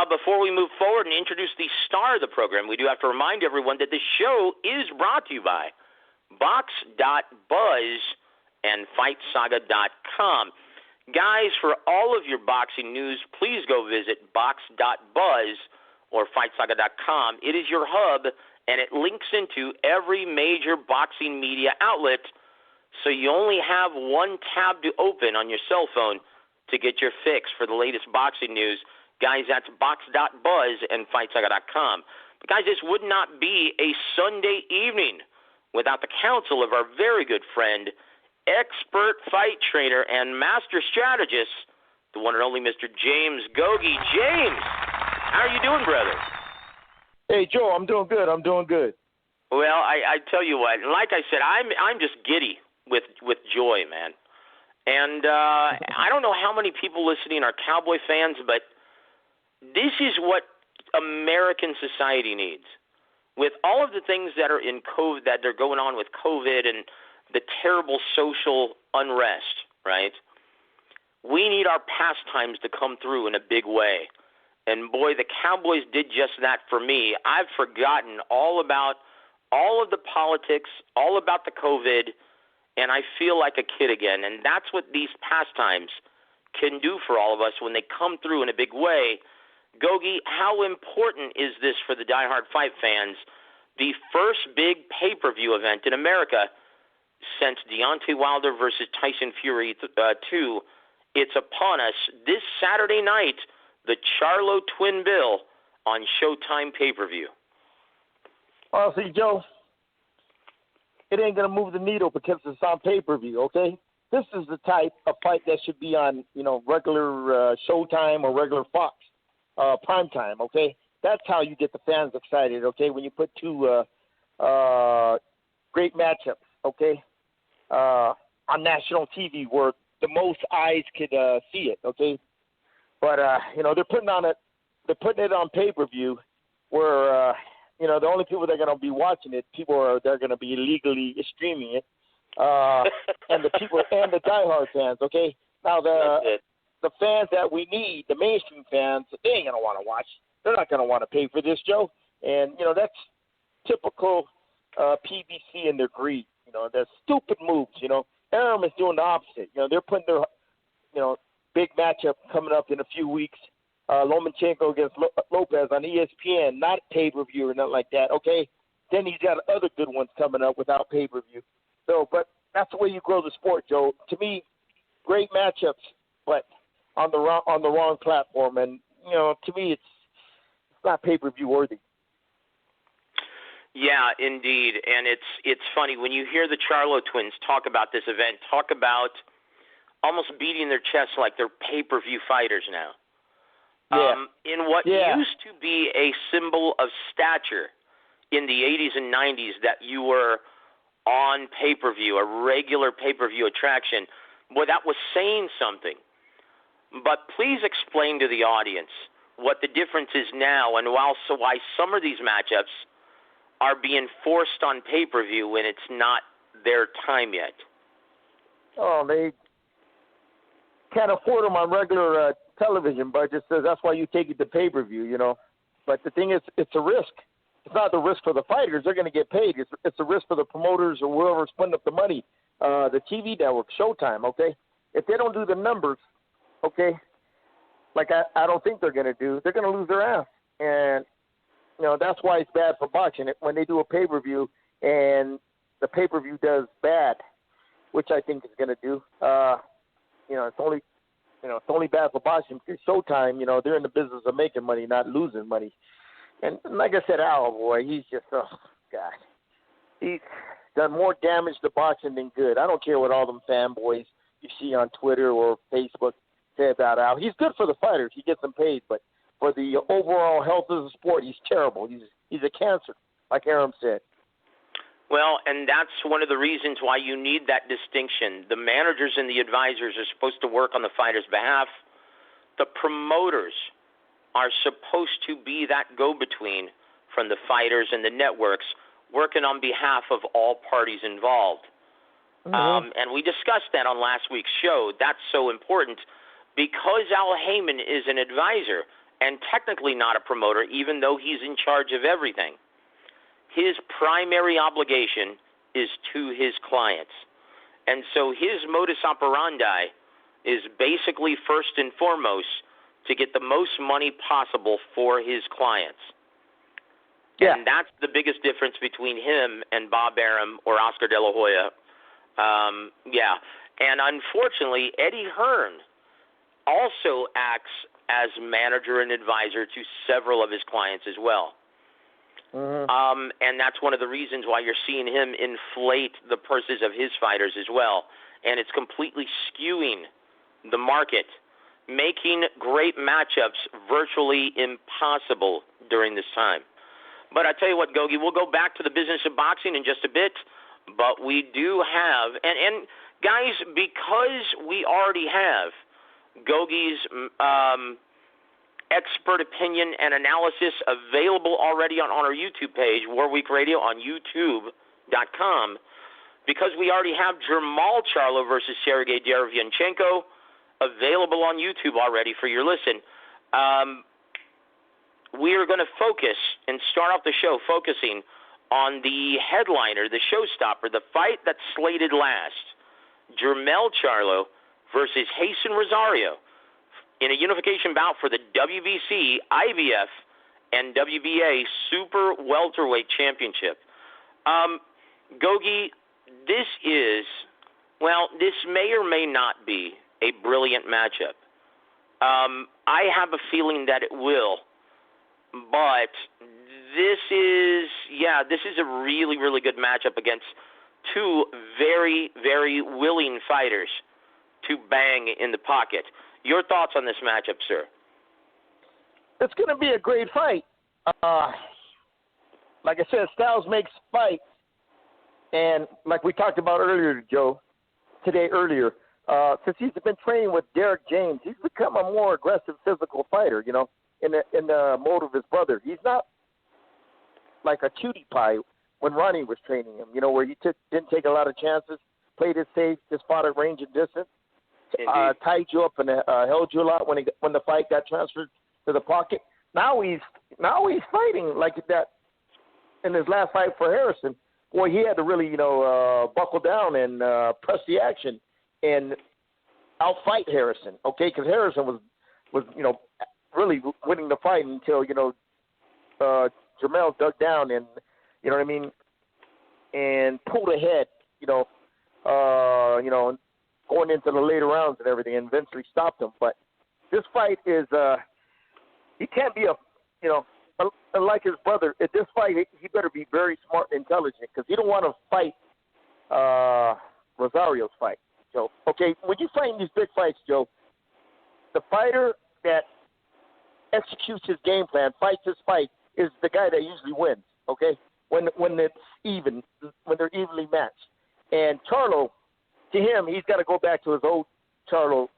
Before we move forward and introduce the star of the program, we do have to remind everyone that the show is brought to you by Box.Buzz and FightSaga.com. Guys, for all of your boxing news, please go visit Box.Buzz or FightSaga.com. It is your hub, and it links into every major boxing media outlet, so you only have one tab to open on your cell phone to get your fix for the latest boxing news. Guys, that's Box.Buzz and FightSaga.com. But, guys, this would not be a Sunday evening without the counsel of our very good friend, expert fight trainer and master strategist, the one and only Mr. James Gogue. James, how are you doing, brother? Hey, Joe, I'm doing good. Well, I tell you what, like I said, I'm just giddy with joy, man. And I don't know how many people listening are Cowboy fans, but this is what American society needs. With all of the things that are in COVID, that are going on with COVID and the terrible social unrest, right? We need our pastimes to come through in a big way. And boy, the Cowboys did just that for me. I've forgotten all about all of the politics, all about the COVID, and I feel like a kid again. And that's what these pastimes can do for all of us when they come through in a big way. Gogue, how important is this for the diehard fight fans? The first big pay-per-view event in America since Deontay Wilder versus Tyson Fury 2. It's upon us this Saturday night, the Charlo twin bill on Showtime pay-per-view. Well, see, Joe, it ain't going to move the needle because it's on pay-per-view, okay? This is the type of fight that should be on, regular Showtime or regular Fox primetime, okay? That's how you get the fans excited, okay, when you put two great matchups, okay, on national TV where the most eyes could see it, okay? But, they're putting it on pay-per-view where, the only people that are going to be watching it, they're going to be illegally streaming it, and the people and the diehard fans, okay? Now, the fans that we need, the mainstream fans, they ain't going to want to watch. They're not going to want to pay for this, Joe. And, that's typical PBC and their greed. Their stupid moves, Arum is doing the opposite. They're putting their, big matchup coming up in a few weeks. Lomachenko against Lopez on ESPN, not pay-per-view or nothing like that, okay? Then he's got other good ones coming up without pay-per-view. So, but that's the way you grow the sport, Joe. To me, great matchups, but on the wrong platform. And, to me, it's not pay-per-view worthy. Yeah, indeed. And it's funny when you hear the Charlo twins talk about this event, talk about almost beating their chests like they're pay-per-view fighters now. Yeah. In what used to be a symbol of stature in the 80s and 90s, that you were on pay-per-view, a regular pay-per-view attraction, boy, that was saying something. But please explain to the audience what the difference is now and why some of these matchups are being forced on pay-per-view when it's not their time yet. Oh, they can't afford them on regular television budget, so that's why you take it to pay-per-view, But the thing is, it's a risk. It's not the risk for the fighters. They're going to get paid. It's a risk for the promoters or whoever's putting up the money, the TV network, Showtime, okay? If they don't do the numbers, okay, like I don't think they're going to do, they're going to lose their ass. And, that's why it's bad for boxing. When they do a pay-per-view and the pay-per-view does bad, which I think it's going to do, it's only bad for boxing because Showtime, they're in the business of making money, not losing money. And like I said, Al, boy, he's just, oh, God. He's done more damage to boxing than good. I don't care what all them fanboys you see on Twitter or Facebook say about Al. He's good for the fighters. He gets them paid. But for the overall health of the sport, he's terrible. He's a cancer, like Arum said. Well, and that's one of the reasons why you need that distinction. The managers and the advisors are supposed to work on the fighter's behalf. The promoters are supposed to be that go-between from the fighters and the networks, working on behalf of all parties involved. Mm-hmm. And we discussed that on last week's show. That's so important because Al Heyman is an advisor and technically not a promoter, even though he's in charge of everything. His primary obligation is to his clients. And so his modus operandi is basically first and foremost to get the most money possible for his clients. Yeah. And that's the biggest difference between him and Bob Arum or Oscar De La Hoya. And unfortunately, Eddie Hearn also acts as manager and advisor to several of his clients as well. Mm-hmm. And that's one of the reasons why you're seeing him inflate the purses of his fighters as well. And it's completely skewing the market, making great matchups virtually impossible during this time. But I tell you what, Gogue, we'll go back to the business of boxing in just a bit. But we do have, and guys, because we already have Gogue's expert opinion and analysis available already on our YouTube page, Warweek Radio on YouTube.com, because we already have Jermall Charlo versus Sergiy Derevyanchenko available on YouTube already for your listen. We are going to focus and start off the show focusing on the headliner, the showstopper, the fight that's slated last, Jermell Charlo versus Jeison Rosario in a unification bout for the WBC, IBF, and WBA Super Welterweight Championship. Gogue, this may or may not be a brilliant matchup. I have a feeling that it will. But this is a really, really good matchup against two very, very willing fighters to bang in the pocket. Your thoughts on this matchup, sir? It's going to be a great fight. Like I said, styles makes fights. And like we talked about earlier, Joe, since he's been training with Derek James, he's become a more aggressive physical fighter, in the mold of his brother. He's not like a cutie pie when Ronnie was training him, where he didn't take a lot of chances, played it safe, just fought at range and distance, tied you up and held you a lot when the fight got transferred to the pocket. Now he's fighting like that. In his last fight for Harrison, boy, he had to really, buckle down and press the action and outfight Harrison, okay? Because Harrison was really winning the fight until, Jermell dug down and, and pulled ahead, going into the later rounds and everything, and eventually stopped him. But this fight is, he can't be like his brother. At this fight, he better be very smart and intelligent because he don't want to fight Rosario's fight, Joe. Okay, when you fight in these big fights, Joe, the fighter that executes his game plan, fights his fight, is the guy that usually wins, okay, when it's even, when they're evenly matched. And Charlo, to him, he's got to go back to his old Charlo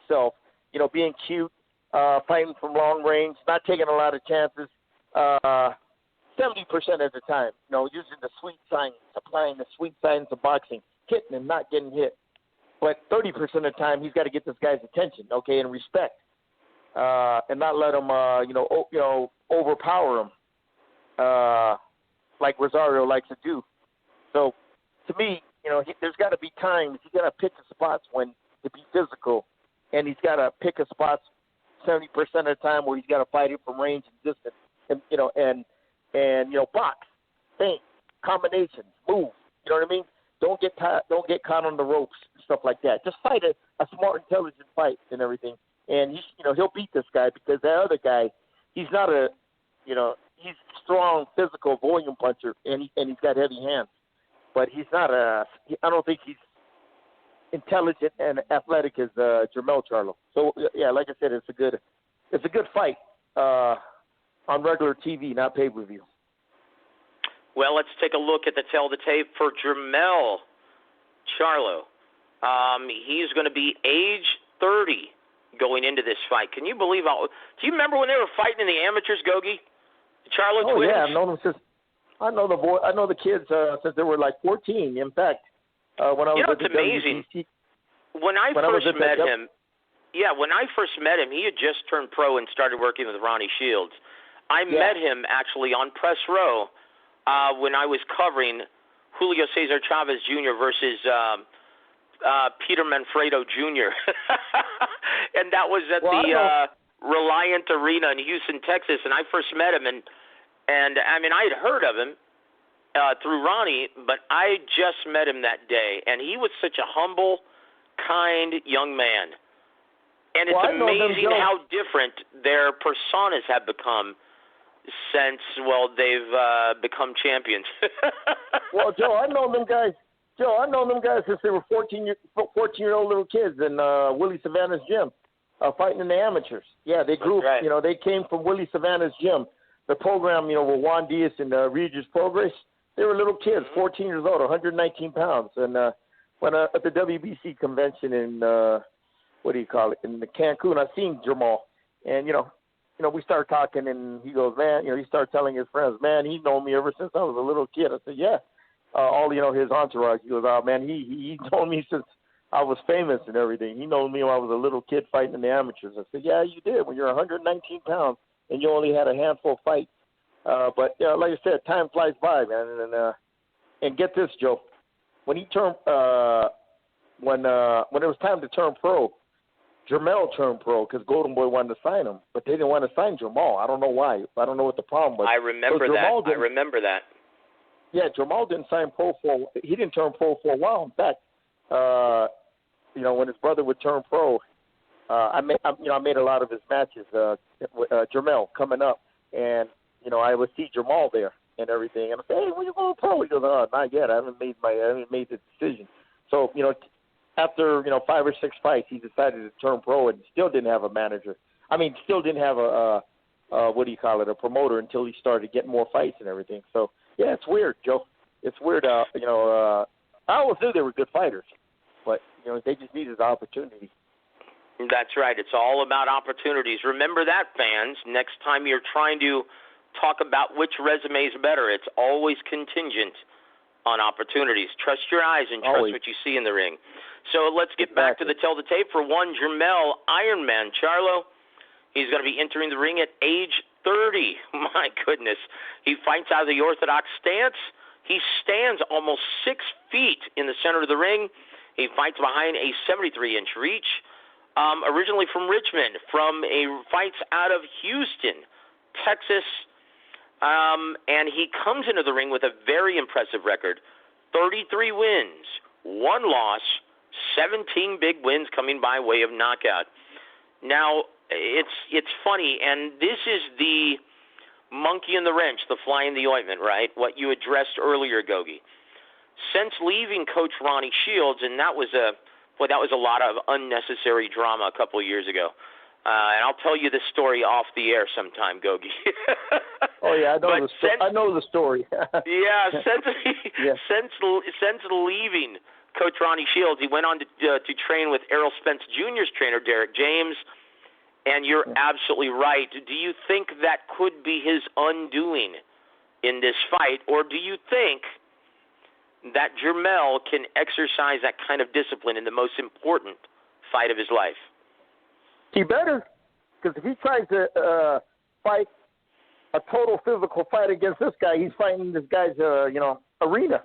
self, being cute, fighting from long range, not taking a lot of chances, 70% of the time, using the sweet science, applying the sweet science of boxing, hitting and not getting hit. But 30% of the time, he's got to get this guy's attention, okay, and respect, and not let him, overpower him, like Rosario likes to do. So, to me, there's got to be times he's got to pick the spots when to be physical, and he's got to pick a spots 70% of the time where he's got to fight it from range and distance, and box, feint, combinations, move. You know what I mean? Don't get caught on the ropes, stuff like that. Just fight a smart, intelligent fight and everything. And he'll beat this guy because that other guy, he's not he's a strong, physical volume puncher, and he's got heavy hands. But he's not I don't think he's intelligent and athletic as Jermell Charlo. So yeah, like I said, it's a good fight on regular TV, not pay-per-view. Well, let's take a look at the tape for Jermell Charlo. He's going to be age 30 going into this fight. Can you believe do you remember when they were fighting in the amateurs, Gogue? The Charlo twins? Oh yeah, I've known them since. I know the kids since they were like 14. In fact, when I was at the it's amazing. When I first met him, when I first met him, he had just turned pro and started working with Ronnie Shields. I met him actually on press row when I was covering Julio Cesar Chavez Jr. versus Peter Manfredo Jr. And that was at the Reliant Arena in Houston, Texas. And I first met him, and I mean, I had heard of him through Ronnie, but I just met him that day, and he was such a humble, kind young man. And it's amazing how different their personas have become since, they've become champions. Well, Joe, I know them guys since they were 14-year-old little kids in Willie Savannah's gym, fighting in the amateurs. Yeah, they grew, right. They came from Willie Savannah's gym. The program, with Juan Diaz and Regis Progress, they were little kids, 14 years old, 119 pounds. And when at the WBC convention in, in the Cancun, I seen Jermall. And, we started talking, and he goes, man, he started telling his friends, man, he known me ever since I was a little kid. I said, yeah. His entourage. He goes, oh, man, he known me since I was famous and everything. He known me when I was a little kid fighting in the amateurs. I said, yeah, you did when you're 119 pounds and you only had a handful of fights. But like I said, time flies by, man. And get this, Joe. When he turned, when it was time to turn pro, Jermell turned pro because Golden Boy wanted to sign him, but they didn't want to sign Jermall. I don't know why. I don't know what the problem was. I remember that. Yeah, Jermall didn't sign pro he didn't turn pro for a while. In fact, when his brother would turn pro, I made a lot of his matches. Jermell coming up, and I would see Jermall there and everything, and I say, hey, when you going pro? He goes, oh, not yet. I haven't made the decision. So after 5 or 6 fights, he decided to turn pro and still didn't have a manager. Still didn't have a promoter until he started getting more fights and everything. So yeah, it's weird, Joe. It's weird. I always knew they were good fighters, but they just needed the opportunity. That's right. It's all about opportunities. Remember that, fans. Next time you're trying to talk about which resume is better, it's always contingent on opportunities. Trust your eyes and trust what you see in the ring. So let's get back to the tell the tape for one Jermell Ironman Charlo. He's going to be entering the ring at age 30. My goodness. He fights out of the orthodox stance. He stands almost 6 feet in the center of the ring. He fights behind a 73-inch reach. Originally from Richmond, fights out of Houston, Texas. And he comes into the ring with a very impressive record. 33 wins, 1 loss, 17 big wins coming by way of knockout. Now, it's funny, and this is the monkey in the wrench, the fly in the ointment, right? What you addressed earlier, Gogue. Since leaving Coach Ronnie Shields, and that was a lot of unnecessary drama a couple of years ago. And I'll tell you this story off the air sometime, Gogue. Oh yeah, I know the story. Yeah, since leaving Coach Ronnie Shields, he went on to train with Errol Spence Jr.'s trainer, Derek James. And you're absolutely right. Do you think that could be his undoing in this fight, or do you think that Jermell can exercise that kind of discipline in the most important fight of his life? He better, because if he tries to fight a total physical fight against this guy, he's fighting this guy's arena,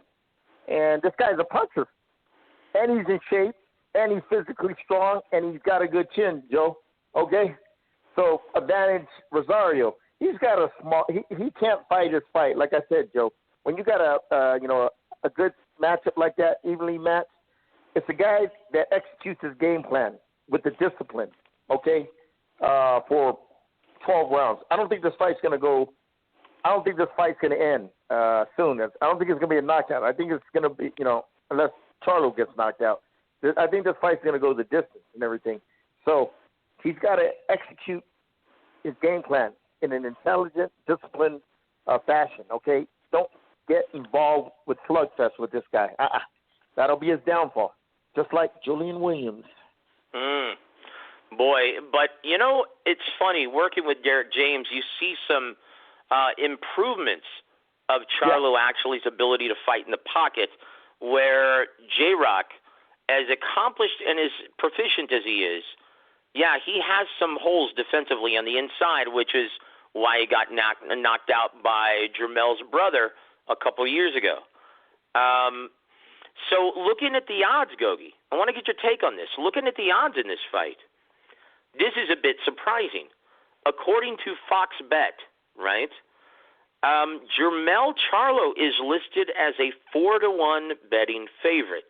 and this guy's a puncher, and he's in shape, and he's physically strong, and he's got a good chin, Joe. Okay, so advantage Rosario. He's got a small. He can't fight his fight. Like I said, Joe, when you got a good matchup like that, evenly matched, it's a guy that executes his game plan with the discipline. Okay, for 12 rounds. I don't think this fight's going to end soon. I don't think it's going to be a knockout. I think it's going to be, unless Charlo gets knocked out. I think this fight's going to go the distance and everything. So he's got to execute his game plan in an intelligent, disciplined fashion, okay? Don't get involved with slugfest with this guy. That'll be his downfall, just like Julian Williams. Boy, but, it's funny. Working with Derek James, you see some improvements of Charlo Actually's ability to fight in the pocket, where J-Rock, as accomplished and as proficient as he is, Yeah, he has some holes defensively on the inside, which is why he got knocked out by Jermell's brother a couple of years ago. So looking at the odds, Gogue, I want to get your take on this. Looking at the odds in this fight, this is a bit surprising. According to Fox Bet, right, Mell Charlo is listed as a 4-1 betting favorite.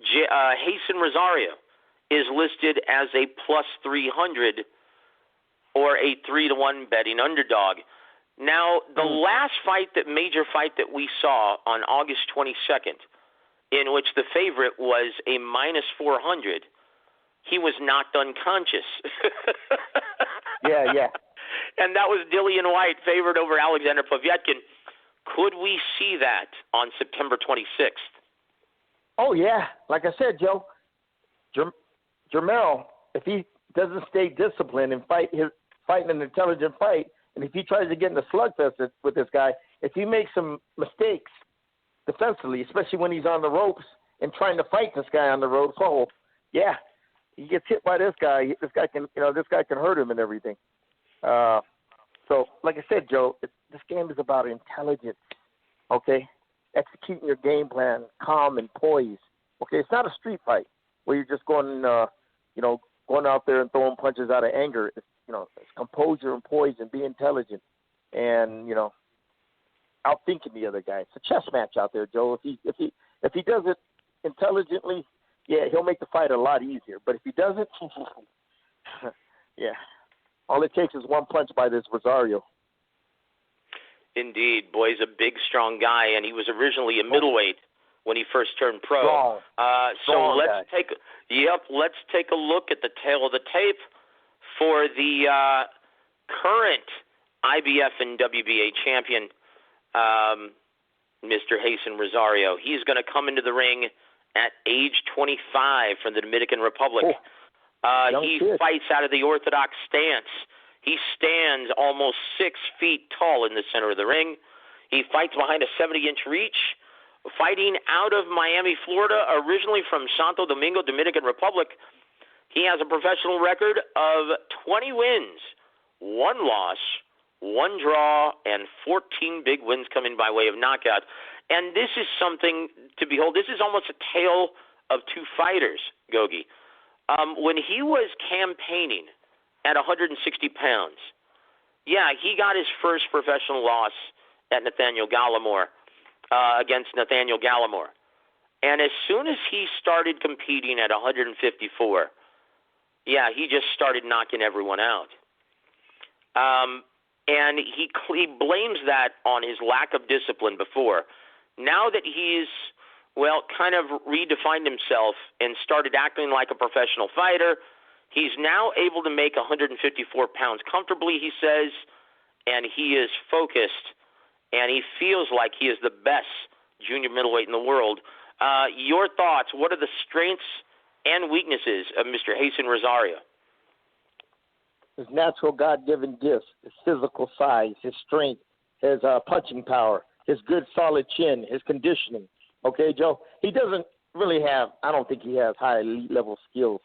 Jeison Rosario is listed as a plus 300 or a 3-1 betting underdog. Now, the last major fight that we saw on August 22nd, in which the favorite was a minus 400, he was knocked unconscious. Yeah. And that was Dillian White, favored over Alexander Povetkin. Could we see that on September 26th? Oh, yeah. Like I said, Joe, Jermell, if he doesn't stay disciplined and fight an intelligent fight, and if he tries to get in a slugfest with this guy, if he makes some mistakes defensively, especially when he's on the ropes and trying to fight this guy on the ropes, yeah, he gets hit by this guy. This guy can hurt him and everything. So, like I said, Joe, this game is about intelligence. Okay, executing your game plan, calm and poised. Okay, it's not a street fight where you're just going out there and throwing punches out of anger. It's composure and poise and be intelligent and, outthinking the other guy. It's a chess match out there, Joe. If he does it intelligently, yeah, he'll make the fight a lot easier. But if he doesn't, yeah, all it takes is one punch by this Rosario. Indeed. Boy, he's a big, strong guy, and he was originally a middleweight when he first turned pro. Let's take a look at the tail of the tape for the current IBF and WBA champion, Mr. Jeison Rosario. He's going to come into the ring at age 25 from the Dominican Republic. He fights out of the orthodox stance. He stands almost 6 feet tall in the center of the ring. He fights behind a 70-inch reach, fighting out of Miami, Florida, originally from Santo Domingo, Dominican Republic. He has a professional record of 20 wins, 1 loss, 1 draw, and 14 big wins coming by way of knockout. And this is something to behold. This is almost a tale of two fighters, Gogue. When he was campaigning at 160 pounds, he got his first professional loss at Nathaniel Gallimore, against Nathaniel Gallimore. And as soon as he started competing at 154, he just started knocking everyone out. And he blames that on his lack of discipline before. Now that he's, kind of redefined himself and started acting like a professional fighter, he's now able to make 154 pounds comfortably, he says, and he is focused, and he feels like he is the best junior middleweight in the world. Your thoughts, what are the strengths and weaknesses of Mr. Jeison Rosario? His natural God-given gifts, his physical size, his strength, his punching power, his good solid chin, his conditioning. Okay, Joe? He doesn't really I don't think he has high elite level skills.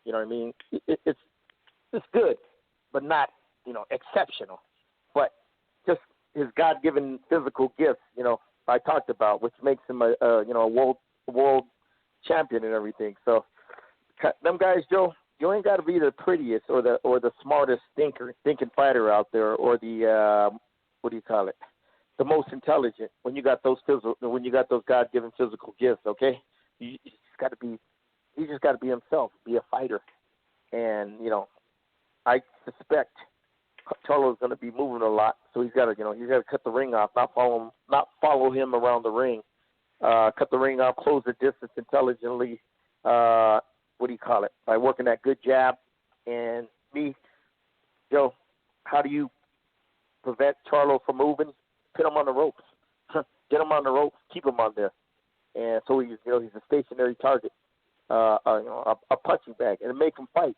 You know what I mean? It's good, but not, exceptional. But just his God-given physical gifts, I talked about, which makes him a world champion and everything. So them guys, Joe, you ain't got to be the prettiest or the smartest thinking fighter out there, or the the most intelligent when you got those God-given physical gifts. Okay, he just got to be himself, be a fighter, and I suspect Charlo's going to be moving a lot, so he's got to cut the ring off, not follow him around the ring, cut the ring off, close the distance intelligently. By working that good jab. And Joe, how do you prevent Charlo from moving? Put him on the ropes. Get him on the ropes, keep him on there. And so he's a stationary target, a punching bag, and make him fight.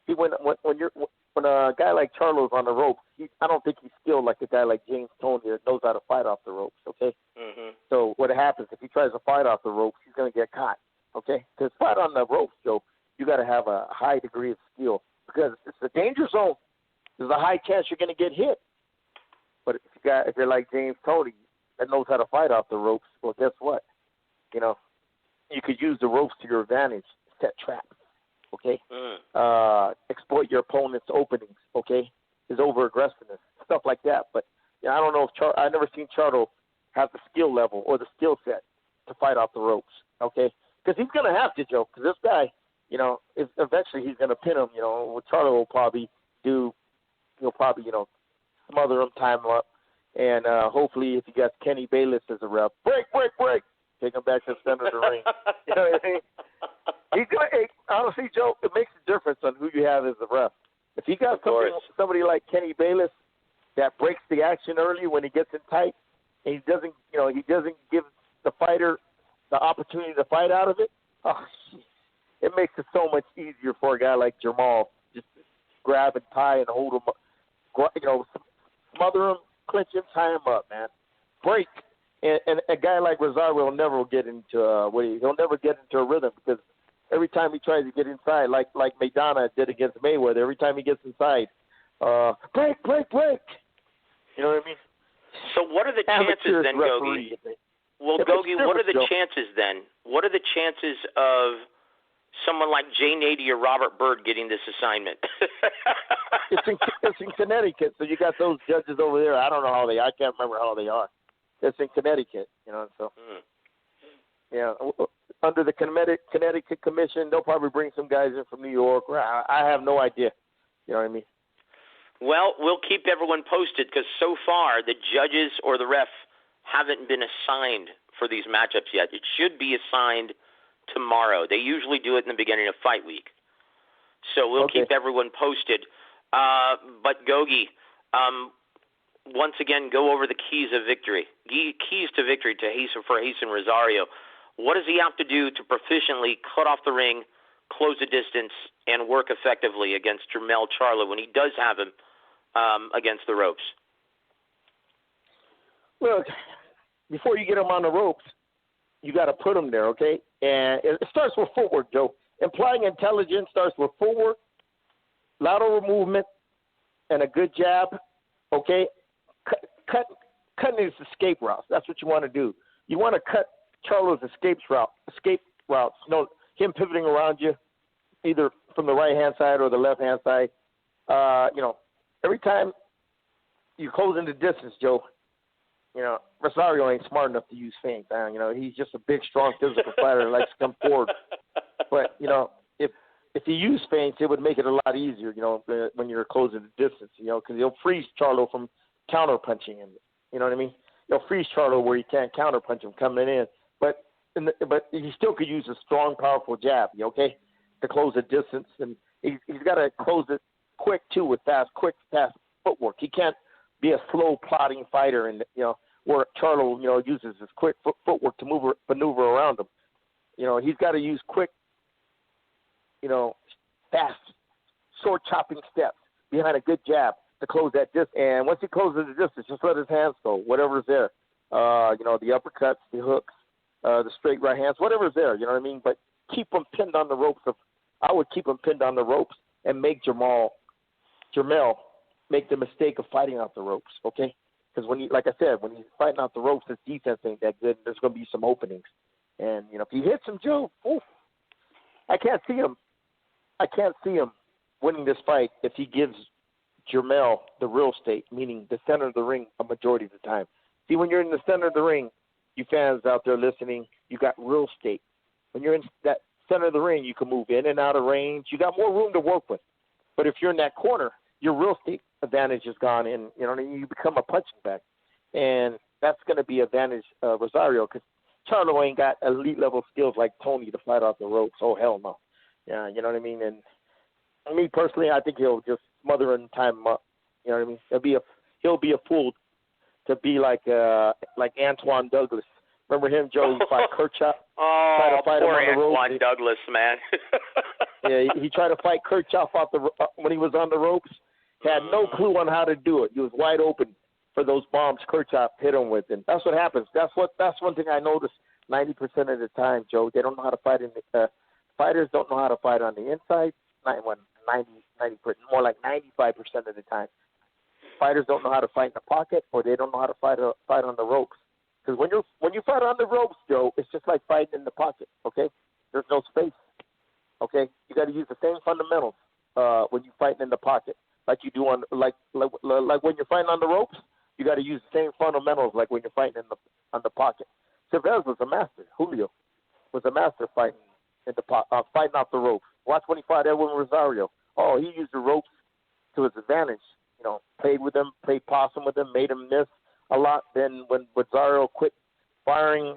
See, when a guy like Charlo's on the ropes, I don't think he's skilled like a guy like James Gogue here knows how to fight off the ropes, okay? Mm-hmm. So what happens, if he tries to fight off the ropes, he's going to get caught, okay? Because fight on the ropes, Joe, you got to have a high degree of skill because it's a danger zone. There's a high chance you're going to get hit. But if you're like James Toney that knows how to fight off the ropes, well, guess what? You know, you could use the ropes to your advantage, set traps, okay? Exploit your opponent's openings, okay? His over-aggressiveness, stuff like that. But you know, I don't know if I've never seen Charlo have the skill level or the skill set to fight off the ropes, okay? Because he's going to have to, Joe, because this guy, you know, eventually he's going to pin him, you know, what Charlo will probably do. He'll probably, you know, smother him, time him up, and hopefully if he got Kenny Bayless as a ref, break, take him back to the center of the ring. You know what I mean? He's gonna. Honestly, Joe, it makes a difference on who you have as the ref. If you got somebody like Kenny Bayless that breaks the action early when he gets in tight, and he doesn't give the fighter the opportunity to fight out of it. Oh, it makes it so much easier for a guy like Jermall just grab and tie and hold him up. You know, smother him, clinch him, tie him up, man. Break. And a guy like Rosario will never get into he'll never get into a rhythm because every time he tries to get inside, like Maidana did against Mayweather, every time he gets inside, break. You know what I mean? So what are the chances then, Gogue? Well, Gogue, what are the chances then? What are the chances of someone like Jay Nady or Robert Byrd getting this assignment? It's in Connecticut, so you got those judges over there. I don't know I can't remember how they are. It's in Connecticut, you know, so yeah, under the Connecticut Commission, they'll probably bring some guys in from New York. I have no idea. You know what I mean? Well, we'll keep everyone posted because so far the judges or the ref haven't been assigned for these matchups yet. It should be assigned tomorrow. They usually do it in the beginning of fight week. So we'll keep everyone posted. But Gogue, once again, go over the keys of victory. Keys to victory for Jeison Rosario. What does he have to do to proficiently cut off the ring, close the distance, and work effectively against Jermell Charlo when he does have him against the ropes? Look, before you get him on the ropes, you got to put him there, okay? And it starts with footwork, Joe. Implying intelligence starts with footwork, lateral movement, and a good jab, okay? Cutting his escape routes. That's what you want to do. You want to cut Charlo's escape routes. You know, him pivoting around you, either from the right-hand side or the left-hand side. You know, every time you close in the distance, Joe, you know, Rosario ain't smart enough to use feints. You know, he's just a big, strong, physical fighter that likes to come forward. But, you know, if you use feints, it would make it a lot easier, you know, when you're closing the distance, you know, because he'll freeze Charlo from counter-punching him. You know what I mean? He'll freeze Charlo where he can't counter-punch him coming in. But he still could use a strong, powerful jab, okay, to close the distance. And he's got to close it quick, too, with fast footwork. He can't be a slow, plodding fighter, and, you know, where Charlo, you know, uses his quick footwork to maneuver around him. You know, he's got to use quick, you know, fast, short chopping steps behind a good jab to close that distance. And once he closes the distance, just let his hands go, whatever's there. You know, the uppercuts, the hooks, the straight right hands, whatever's there, you know what I mean? But keep him pinned on the ropes. I would keep him pinned on the ropes and make Jermell make the mistake of fighting out the ropes, okay? Because like I said, when he's fighting out the ropes, his defense ain't that good. There's going to be some openings. And, you know, if he hits him, Joe, I can't see him winning this fight if he gives Jermell the real estate, meaning the center of the ring a majority of the time. See, when you're in the center of the ring, you fans out there listening, you got real estate. When you're in that center of the ring, you can move in and out of range. You got more room to work with. But if you're in that corner, your real estate advantage is gone, and you know you become a punching bag, and that's going to be advantage Rosario because Charlo ain't got elite level skills like Tony to fight off the ropes. Oh hell no, yeah, you know what I mean. And me personally, I think he'll just smother and time him up. You know what I mean? He'll be a fool to be like Antoine Douglas. Remember him, Joe? He fought Kirchhoff. Oh, poor Antoine Douglas, man. Yeah, he tried to fight Kirchhoff when he was on the ropes. He had no clue on how to do it. He was wide open for those bombs Kirchhoff hit him with, and that's what happens. That's one thing I noticed 90% of the time, Joe. They don't know how to fight in fighters don't know how to fight on the inside. 90, more like 95% of the time. Fighters don't know how to fight in the pocket, or they don't know how to fight on the ropes. Because when you fight on the ropes, Joe, it's just like fighting in the pocket. Okay, there's no space. Okay, you got to use the same fundamentals when you fighting in the pocket, like you do on like when you're fighting on the ropes. You got to use the same fundamentals like when you're fighting on the pocket. Chavez was a master. Julio was a master fighting in the fighting off the ropes. Watch when he fought Edwin Rosario. Oh, he used the ropes to his advantage. You know, played with him, played possum with him, made him miss a lot. Then when Rosario quit firing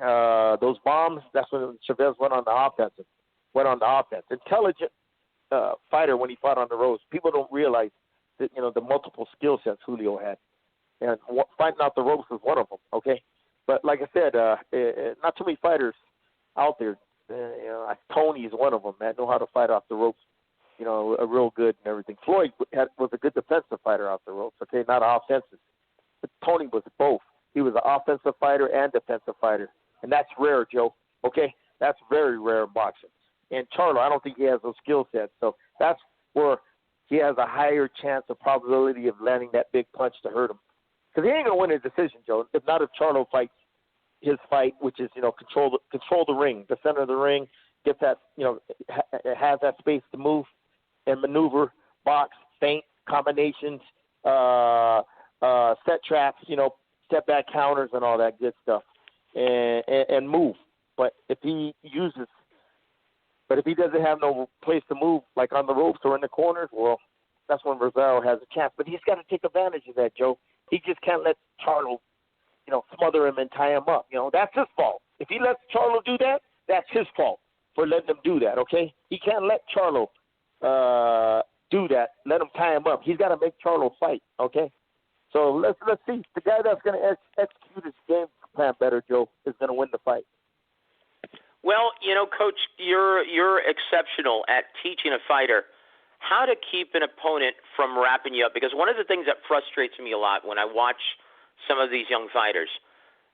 those bombs, that's when Chavez went on the offense. Intelligent fighter when he fought on the ropes. People don't realize that, you know, the multiple skill sets Julio had. And fighting out the ropes was one of them, okay? But like I said, not too many fighters out there. You know, Tony is one of them, man, know how to fight off the ropes, you know, real good and everything. Floyd was a good defensive fighter off the ropes, okay, not offensive. But Tony was both. He was an offensive fighter and defensive fighter. And that's rare, Joe, okay? That's very rare in boxing. And Charlo, I don't think he has those skill sets. So that's where he has a higher chance of probability of landing that big punch to hurt him. Because he ain't going to win a decision, Joe, if not if Charlo fights his fight, which is, you know, control the ring, the center of the ring, get that, you know, has that space to move and maneuver, box, feint, combinations, set traps, you know, step back counters and all that good stuff, and move. But if he doesn't have no place to move, like on the ropes or in the corners, well, that's when Rosario has a chance. But he's got to take advantage of that, Joe. He just can't let Charlo, you know, smother him and tie him up. You know, that's his fault. If he lets Charlo do that, that's his fault for letting him do that, okay? He can't let Charlo do that, let him tie him up. He's got to make Charlo fight, okay? So let's see. The guy that's going to execute his game plan better, Joe, is going to win the fight. Well, you know, Coach, you're exceptional at teaching a fighter how to keep an opponent from wrapping you up. Because one of the things that frustrates me a lot when I watch some of these young fighters,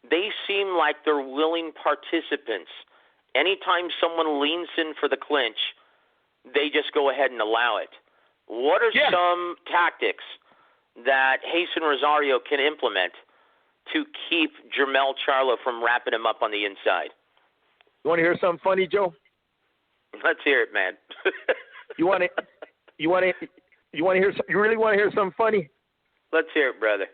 they seem like they're willing participants. Anytime someone leans in for the clinch, they just go ahead and allow it. What are some tactics that Jeison Rosario can implement to keep Jermell Charlo from wrapping him up on the inside? You want to hear something funny, Joe? Let's hear it, man. You really want to hear something funny? Let's hear it, brother.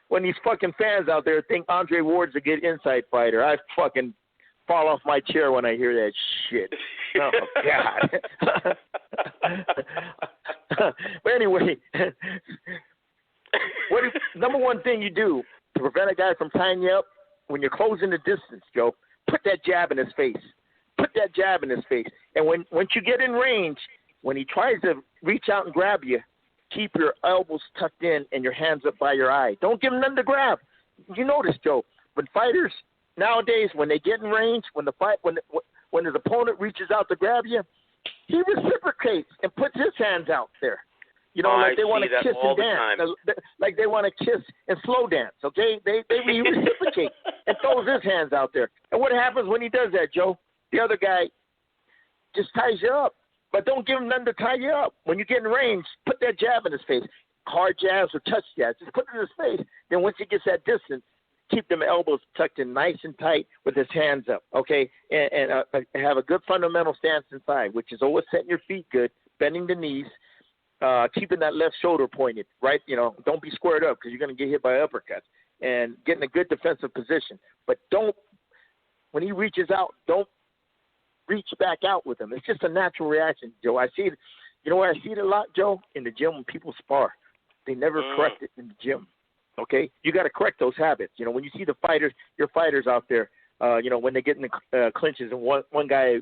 When these fucking fans out there think Andre Ward's a good inside fighter, I fucking fall off my chair when I hear that shit. Oh, God. But anyway, number one thing you do to prevent a guy from tying you up when you're closing the distance, Joe, put that jab in his face. Put that jab in his face. And once you get in range, when he tries to reach out and grab you, keep your elbows tucked in and your hands up by your eye. Don't give him nothing to grab. You notice, Joe, when fighters nowadays, when they get in range, when his opponent reaches out to grab you, he reciprocates and puts his hands out there. You know, like they want to kiss and dance. Like they want to kiss and slow dance, okay? He reciprocates and throws his hands out there. And what happens when he does that, Joe? The other guy just ties you up. But don't give him nothing to tie you up. When you get in range, put that jab in his face. Hard jabs or touch jabs. Just put it in his face. Then once he gets that distance, keep them elbows tucked in nice and tight with his hands up, okay? And have a good fundamental stance inside, which is always setting your feet good, bending the knees, keeping that left shoulder pointed, right? You know, don't be squared up because you're going to get hit by uppercuts. And getting a good defensive position. But when he reaches out, don't reach back out with him. It's just a natural reaction, Joe. I see it. You know where I see it a lot, Joe? In the gym when people spar. They never correct it in the gym. Okay? You got to correct those habits. You know, when you see your fighters out there, you know, when they get in the clinches and one guy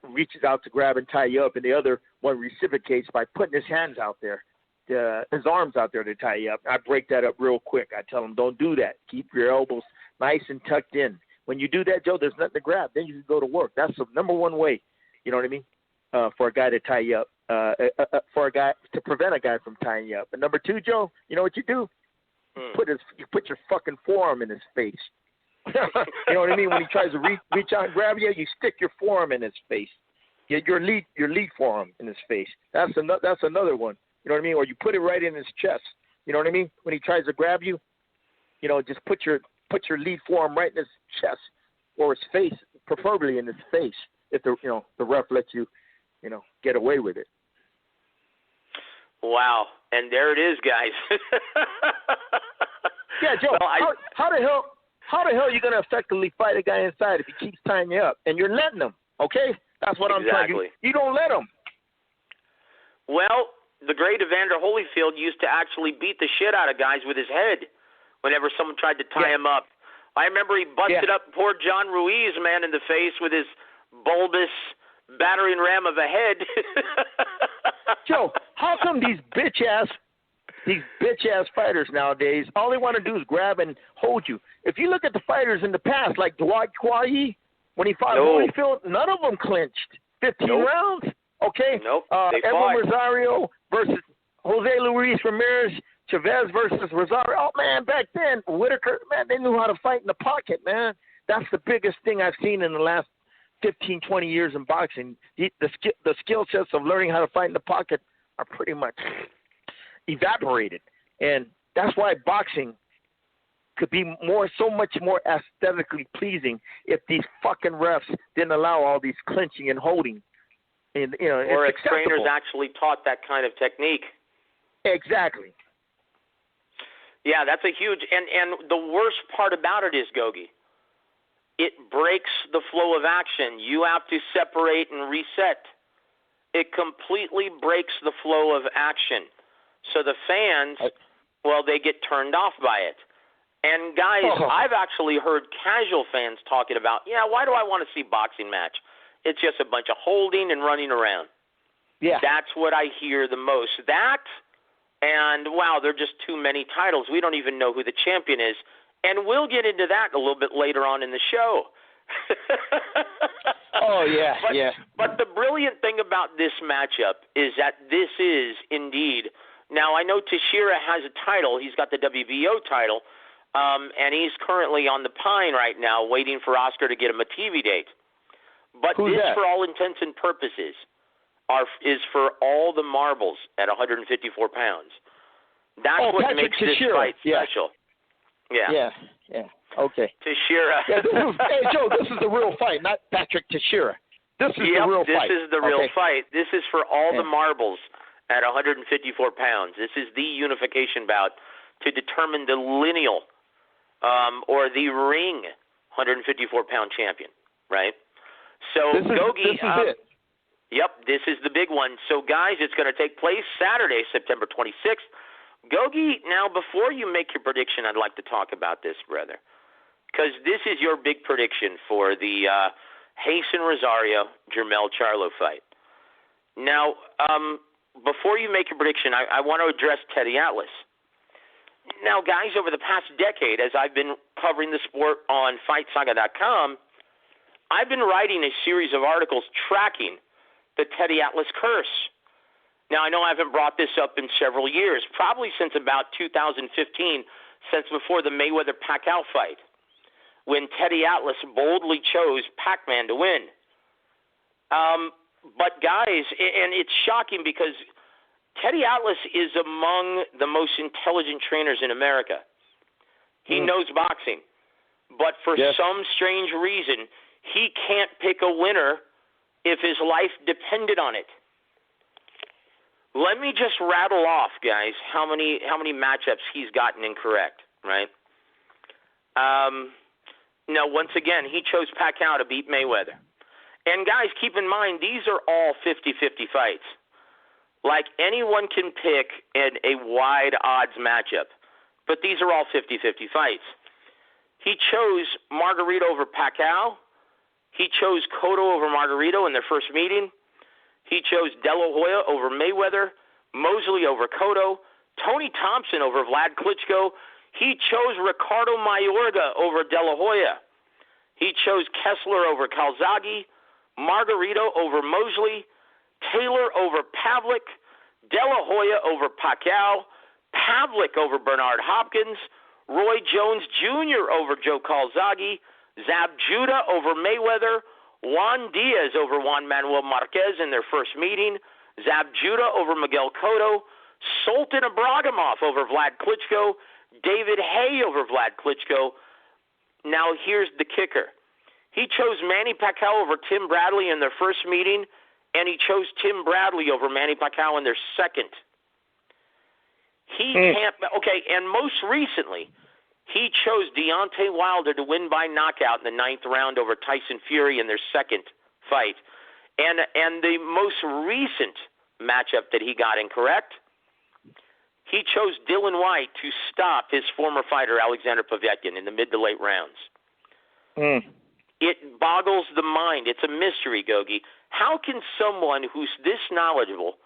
reaches out to grab and tie you up and the other one reciprocates by putting his hands out there, his arms out there to tie you up. I break that up real quick. I tell them, don't do that. Keep your elbows nice and tucked in. When you do that, Joe, there's nothing to grab. Then you can go to work. That's the number one way, you know what I mean, for a guy to tie you up, for a guy to prevent a guy from tying you up. And number two, Joe, you know what you do? You put your fucking forearm in his face. You know what I mean? When he tries to reach out and grab you, you stick your forearm in his face. Get your lead forearm in his face. That's another one. You know what I mean? Or you put it right in his chest. You know what I mean? When he tries to grab you, you know, just put your lead forearm right in his chest or his face, preferably in his face, if the ref lets you, get away with it. Wow, and there it is, guys. Yeah, Joe. Well, how the hell are you going to effectively fight a guy inside if he keeps tying you up and you're letting him? Okay, that's what I'm trying to do. You don't let him. Well, the great Evander Holyfield used to actually beat the shit out of guys with his head whenever someone tried to tie him up. I remember he busted up poor John Ruiz, man, in the face with his bulbous battering ram of a head. Joe, how come these bitch ass fighters nowadays, all they want to do is grab and hold you? If you look at the fighters in the past, like Dwight Kwahi, when he fought Holyfield, none of them clinched. 15 rounds. Okay? Edwin Rosario versus Jose Luis Ramirez, Chavez versus Rosario. Oh, man, back then, Whitaker, man, they knew how to fight in the pocket, man. That's the biggest thing I've seen in the last 15, 20 years in boxing. The skill sets of learning how to fight in the pocket are pretty much evaporated. And that's why boxing could be so much more aesthetically pleasing if these fucking refs didn't allow all these clinching and holding. And, or if trainers actually taught that kind of technique. Exactly. Yeah, that's a huge – and the worst part about it is, Gogue, it breaks the flow of action. You have to separate and reset. It completely breaks the flow of action. So the fans, they get turned off by it. And, guys, I've actually heard casual fans talking about, why do I want to see boxing match? It's just a bunch of holding and running around. Yeah. That's what I hear the most. That and, wow, there are just too many titles. We don't even know who the champion is. And we'll get into that a little bit later on in the show. But the brilliant thing about this matchup is that this is indeed – now, I know Teixeira has a title. He's got the WBO title, and he's currently on the pine right now waiting for Oscar to get him a TV date. But Who's this, that? for all intents and purposes, is for all the marbles at 154 pounds. That's what Patrick makes Teixeira. This fight special. Yeah. Okay. Teixeira. Hey, Joe, this is the real fight, not Patrick Teixeira. This is the real fight. This is the real fight. This is for all the marbles at 154 pounds. This is the unification bout to determine the lineal or the ring 154-pound champion, right? So, Gogue, this is it. Yep, this is the big one. So, guys, it's going to take place Saturday, September 26th. Gogue, now, before you make your prediction, I'd like to talk about this, brother, because this is your big prediction for the Jeison Rosario Mell Charlo fight. Now, before you make your prediction, I want to address Teddy Atlas. Now, guys, over the past decade, as I've been covering the sport on FightSaga.com, I've been writing a series of articles tracking the Teddy Atlas curse. Now, I know I haven't brought this up in several years, probably since about 2015, since before the Mayweather-Pacquiao fight, when Teddy Atlas boldly chose Pac-Man to win. But, guys, and it's shocking because Teddy Atlas is among the most intelligent trainers in America. He knows boxing. But for some strange reason, he can't pick a winner if his life depended on it. Let me just rattle off, guys, how many matchups he's gotten incorrect, right? Now, once again, he chose Pacquiao to beat Mayweather. And, guys, keep in mind, these are all 50-50 fights. Like, anyone can pick a wide odds matchup, but these are all 50-50 fights. He chose Margarito over Pacquiao. He chose Cotto over Margarito in their first meeting. He chose De La Hoya over Mayweather, Mosley over Cotto, Tony Thompson over Vlad Klitschko. He chose Ricardo Mayorga over De La Hoya. He chose Kessler over Calzaghe, Margarito over Mosley, Taylor over Pavlik, De La Hoya over Pacquiao, Pavlik over Bernard Hopkins, Roy Jones Jr. over Joe Calzaghe, Zab Judah over Mayweather, Juan Diaz over Juan Manuel Marquez in their first meeting, Zab Judah over Miguel Cotto, Sultan Ibragimov over Vlad Klitschko, David Haye over Vlad Klitschko. Now here's the kicker. He chose Manny Pacquiao over Tim Bradley in their first meeting, and he chose Tim Bradley over Manny Pacquiao in their second. He can't. Okay, and most recently, he chose Deontay Wilder to win by knockout in the 9th round over Tyson Fury in their second fight. And the most recent matchup that he got incorrect, he chose Dylan White to stop his former fighter Alexander Povetkin in the mid to late rounds. It boggles the mind. It's a mystery, Gogue. How can someone who's this knowledgeable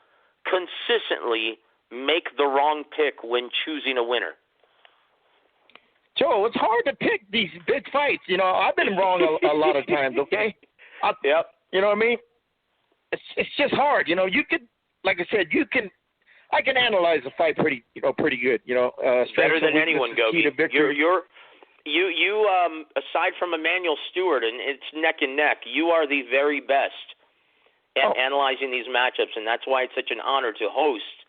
consistently make the wrong pick when choosing a winner? Joe, it's hard to pick these big fights. You know, I've been wrong a lot of times, okay? Yep. You know what I mean? It's just hard. You know, you could, like I said, I can analyze a fight pretty good. You know, better than anyone, Gogue. You aside from Emmanuel Stewart, and it's neck and neck, you are the very best at analyzing these matchups, and that's why it's such an honor to host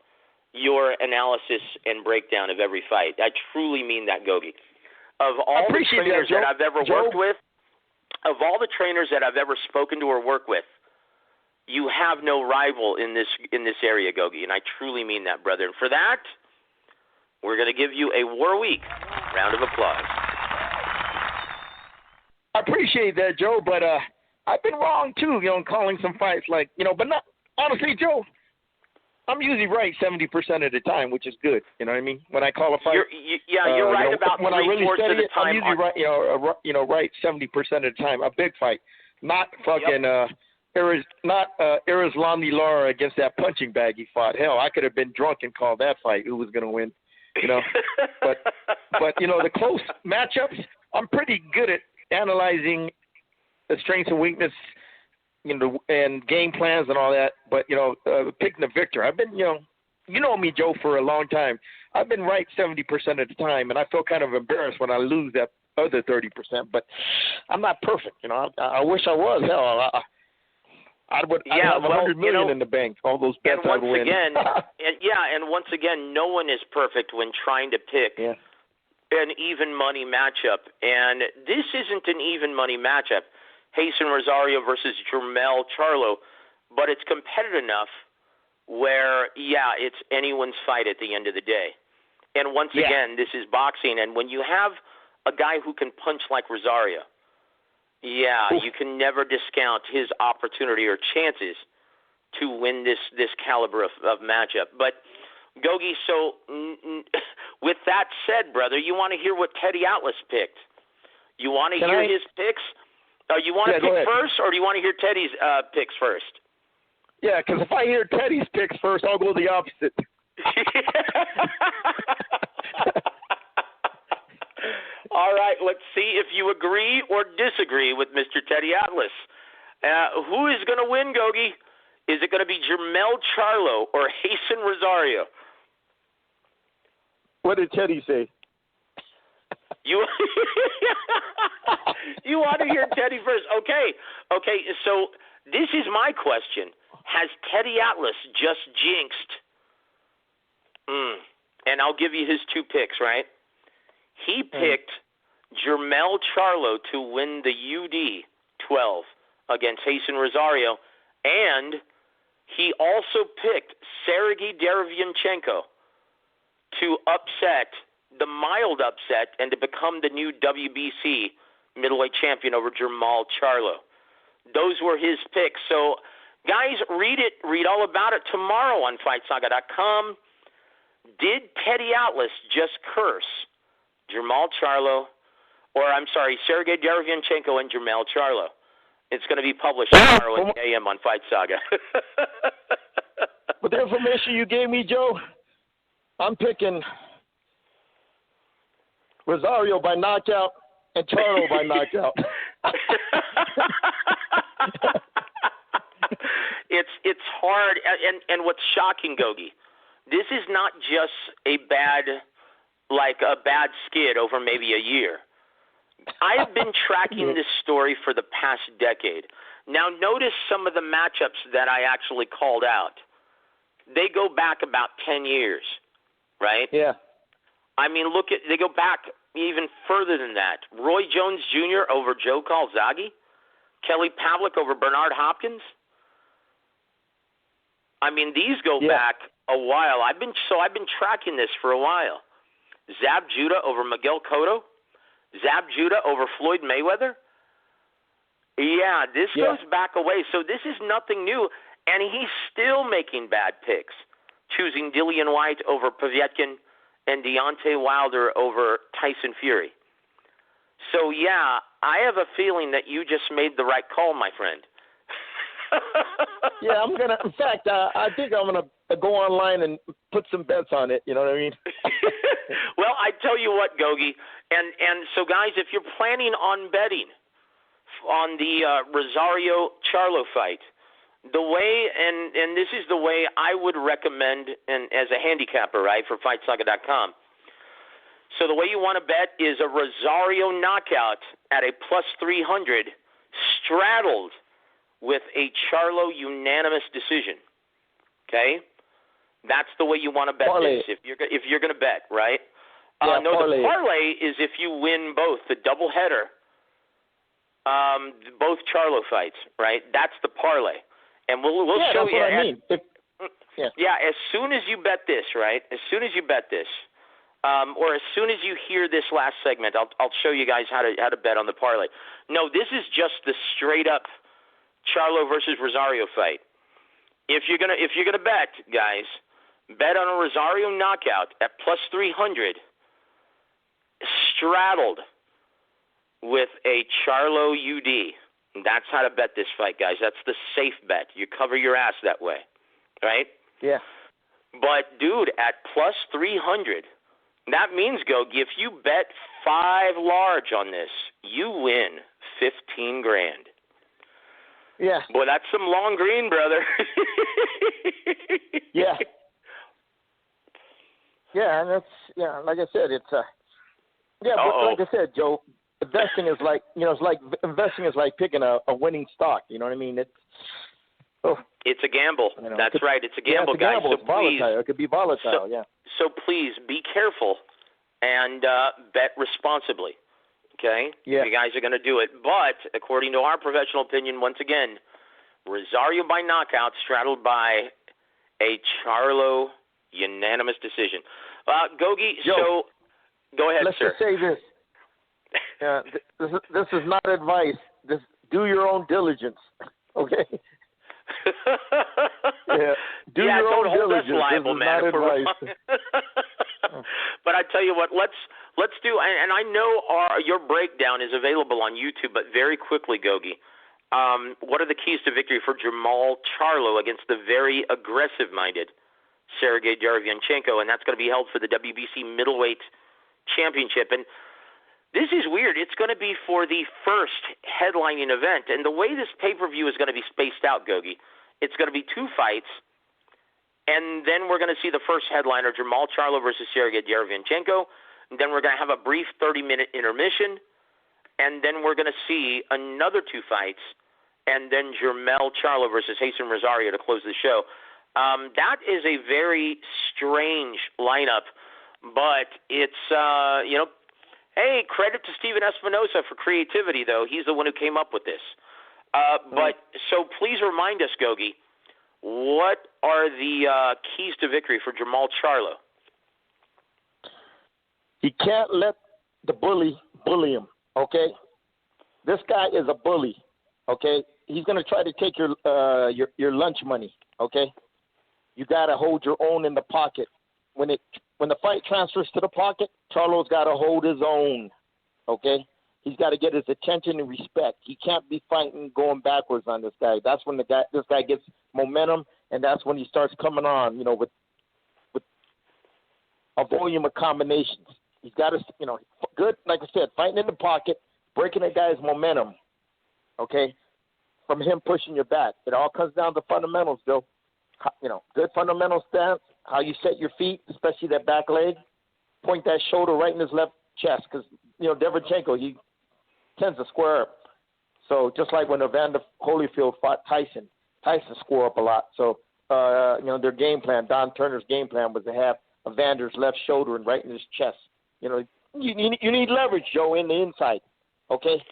your analysis and breakdown of every fight. I truly mean that, Gogue. Of all the trainers that I've ever worked with, of all the trainers that I've ever spoken to or worked with, you have no rival in this area, Gogue, and I truly mean that, brother. And for that, we're going to give you a War Week round of applause. I appreciate that, Joe, but I've been wrong too, you know, in calling some fights but not honestly, Joe. I'm usually right 70% of the time, which is good. You know what I mean? When I call a fight, you're right about when I really study of the it, time. I'm usually right, right 70% of the time. A big fight, not fucking Erislandy Lara against that punching bag he fought. Hell, I could have been drunk and called that fight. Who was going to win? You know, but you know the close matchups. I'm pretty good at analyzing the strengths and weakness, you know, and game plans and all that. But you know, picking the victor. I've been, you know me, Joe, for a long time. I've been right 70% of the time, and I feel kind of embarrassed when I lose that other 30%. But I'm not perfect. You know, I wish I was. Hell, I'd have $100 million in the bank. All those bets I'd win. And once again, no one is perfect when trying to pick an even money matchup. And this isn't an even money matchup. Jeison Rosario versus Jermell Charlo, but it's competitive enough where, it's anyone's fight at the end of the day. And once again, this is boxing, and when you have a guy who can punch like Rosario, you can never discount his opportunity or chances to win this caliber of matchup. But, Gogue, so with that said, brother, you want to hear what Teddy Atlas picked? You want to hear his picks? You want to pick first, or do you want to hear Teddy's picks first? Yeah, because if I hear Teddy's picks first, I'll go the opposite. All right, let's see if you agree or disagree with Mr. Teddy Atlas. Who is going to win, Gogue? Is it going to be Jermell Charlo or Jeison Rosario? What did Teddy say? You want to hear Teddy first? Okay, so this is my question. Has Teddy Atlas just jinxed? And I'll give you his two picks, right? He picked Jermell Charlo to win the UD 12 against Jeison Rosario, and he also picked Sergiy Derevyanchenko to upset the mild upset and to become the new WBC middleweight champion over Jermall Charlo. Those were his picks. So, guys, read all about it tomorrow on FightSaga.com. Did Teddy Atlas just curse Jermall Charlo, Sergiy Derevyanchenko and Jermell Charlo? It's going to be published tomorrow at 8 a.m. on Fight Saga. With the information you gave me, Joe, I'm picking Rosario by knockout and Charlo by knockout. It's hard, and what's shocking, Gogue, this is not just a bad like a bad skid over maybe a year. I have been tracking this story for the past decade. Now, notice some of the matchups that I actually called out. They go back about 10 years, right? Yeah. I mean, they go back even further than that. Roy Jones Jr. over Joe Calzaghe, Kelly Pavlik over Bernard Hopkins. I mean, these go back a while. I've been tracking this for a while. Zab Judah over Miguel Cotto, Zab Judah over Floyd Mayweather. Yeah, this goes back a way. So this is nothing new, and he's still making bad picks, choosing Dillian White over Povetkin and Deontay Wilder over Tyson Fury. So, yeah, I have a feeling that you just made the right call, my friend. Yeah, in fact, I think I'm going to go online and put some bets on it, you know what I mean? Well, I tell you what, Gogue, and so, guys, if you're planning on betting on the Rosario Charlo fight, the way, and this is the way I would recommend, and as a handicapper, right, for FightSaga.com. So the way you want to bet is a Rosario knockout at a plus 300, straddled with a Charlo unanimous decision. Okay, that's the way you want to bet parlay. this. If you're going to bet, right? Yeah, no, parlay. the parlay is if you win both the doubleheader, both Charlo fights, right? That's the parlay. And we'll show that's you. What I mean. As soon as you bet this, right? As soon as you bet this, or as soon as you hear this last segment, I'll show you guys how to bet on the parlay. No, this is just the straight up Charlo versus Rosario fight. If you're gonna bet, guys, bet on a Rosario knockout at plus 300, straddled with a Charlo UD. That's how to bet this fight, guys. That's the safe bet. You cover your ass that way, right? Yeah. But, dude, at plus 300, that means, Gogue, if you bet 5 large on this, you win $15,000. Yeah. Boy, that's some long green, brother. Yeah. Yeah, and that's like I said, it's but like I said, Joe, investing is like investing is like picking a winning stock. You know what I mean? It's a gamble. That's right. It's a gamble, it's a gamble. guys. It's volatile. It could be volatile. So please be careful and bet responsibly. Okay? Yeah. You guys are going to do it. But according to our professional opinion, once again, Rosario by knockout, straddled by a Charlo unanimous decision. Gogue, so go ahead, let's sir. Just say this. This is not advice. Just do your own diligence. Okay? Do your own don't hold us diligence. liable, this is man. not advice. But I tell you what, let's do, and I know your breakdown is available on YouTube, but very quickly, Gogue, what are the keys to victory for Jermall Charlo against the very aggressive-minded Sergiy Derevyanchenko, and that's going to be held for the WBC Middleweight Championship. And this is weird. It's going to be for the first headlining event, and the way this pay-per-view is going to be spaced out, Gogue, it's going to be 2 fights, and then we're going to see the first headliner, Jermall Charlo versus Sergiy Derevyanchenko. And then we're going to have a brief 30-minute intermission, and then we're going to see another 2 fights, and then Jermell Charlo versus Jeison Rosario to close the show. That is a very strange lineup, but it's, hey, credit to Steven Espinosa for creativity, though. He's the one who came up with this. But so please remind us, Gogue, what are the keys to victory for Jermall Charlo? He can't let the bully him, okay? This guy is a bully, okay? He's going to try to take your lunch money, okay? You got to hold your own in the pocket. When the fight transfers to the pocket, Charlo's got to hold his own, okay? He's got to get his attention and respect. He can't be fighting going backwards on this guy. That's when this guy gets momentum, and that's when he starts coming on, with a volume of combinations. He's got to, good, like I said, fighting in the pocket, breaking a guy's momentum, okay, from him pushing your back. It all comes down to fundamentals, Joe. Good fundamental stance, how you set your feet, especially that back leg, point that shoulder right in his left chest because, Derevyanchenko, he tends to square up. So just like when Evander Holyfield fought Tyson square up a lot. So, their game plan, Don Turner's game plan was to have Evander's left shoulder and right in his chest. You need leverage, Joe, in the inside, okay?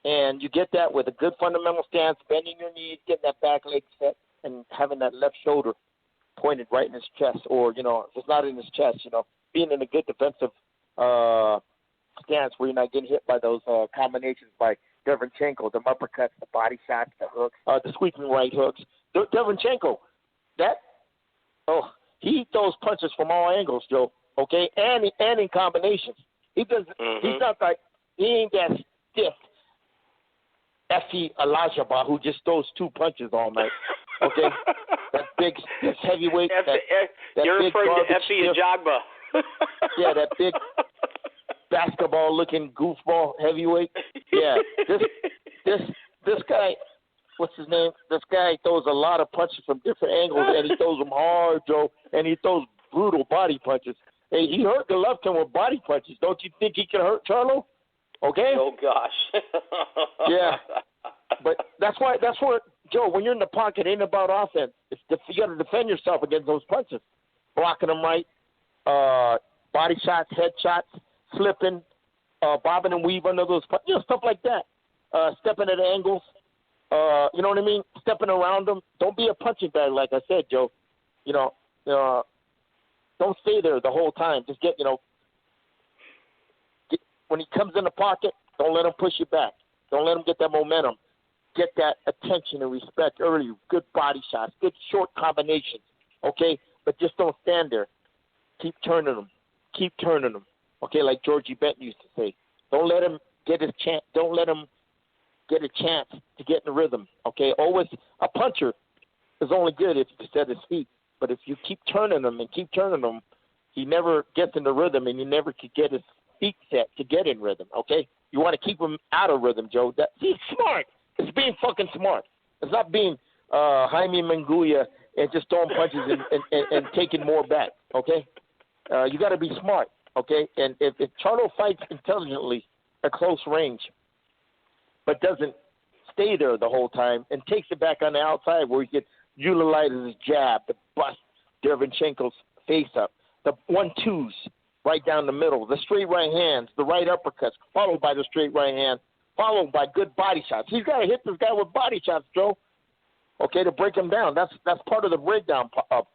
And you get that with a good fundamental stance, bending your knees, getting that back leg set, and having that left shoulder pointed right in his chest, or, if it's not in his chest, being in a good defensive stance where you're not getting hit by those combinations by Derevyanchenko, the uppercuts, the body shots, the hooks, the sweeping right hooks. Derevyanchenko, he throws punches from all angles, Joe, okay, and in combinations. He does. Mm-hmm. He ain't that stiff. Effie Alajaba, who just throws 2 punches all night. Okay, that big stiff heavyweight. You're referring to Effie Alajaba. Yeah, that big basketball-looking goofball heavyweight. Yeah, this guy. What's his name? This guy throws a lot of punches from different angles, and he throws them hard, Joe, and he throws brutal body punches. Hey, he hurt Golovkin with body punches. Don't you think he can hurt Charlo? Okay? Oh, gosh. Yeah. But that's where, Joe, when you're in the pocket, it ain't about offense. You got to defend yourself against those punches. Blocking them right, body shots, head shots, slipping, bobbing and weave under those punches, stuff like that. Stepping at angles. You know what I mean? Stepping around them. Don't be a punching bag, like I said, Joe. Don't stay there the whole time. Just when he comes in the pocket, don't let him push you back. Don't let him get that momentum. Get that attention and respect early. Good body shots, good short combinations, okay? But just don't stand there. Keep turning them. Keep turning them, okay, like Georgie Benton used to say. Don't let him get his chance. Don't let him get a chance to get in the rhythm, okay? Always, a puncher is only good if you set his feet. But if you keep turning them, he never gets in the rhythm, and you never could get his feet set to get in rhythm, okay? You want to keep him out of rhythm, Joe. He's smart. It's being fucking smart. It's not being Jaime Munguia and just throwing punches and taking more back, okay? You got to be smart, okay? And if Charlo fights intelligently at close range but doesn't stay there the whole time and takes it back on the outside where he can utilize his jab to bust Derevyanchenko's face up, the 1-2s right down the middle, the straight right hands, the right uppercuts, followed by the straight right hand, followed by good body shots. He's got to hit this guy with body shots, Joe, okay, to break him down. That's part of the breakdown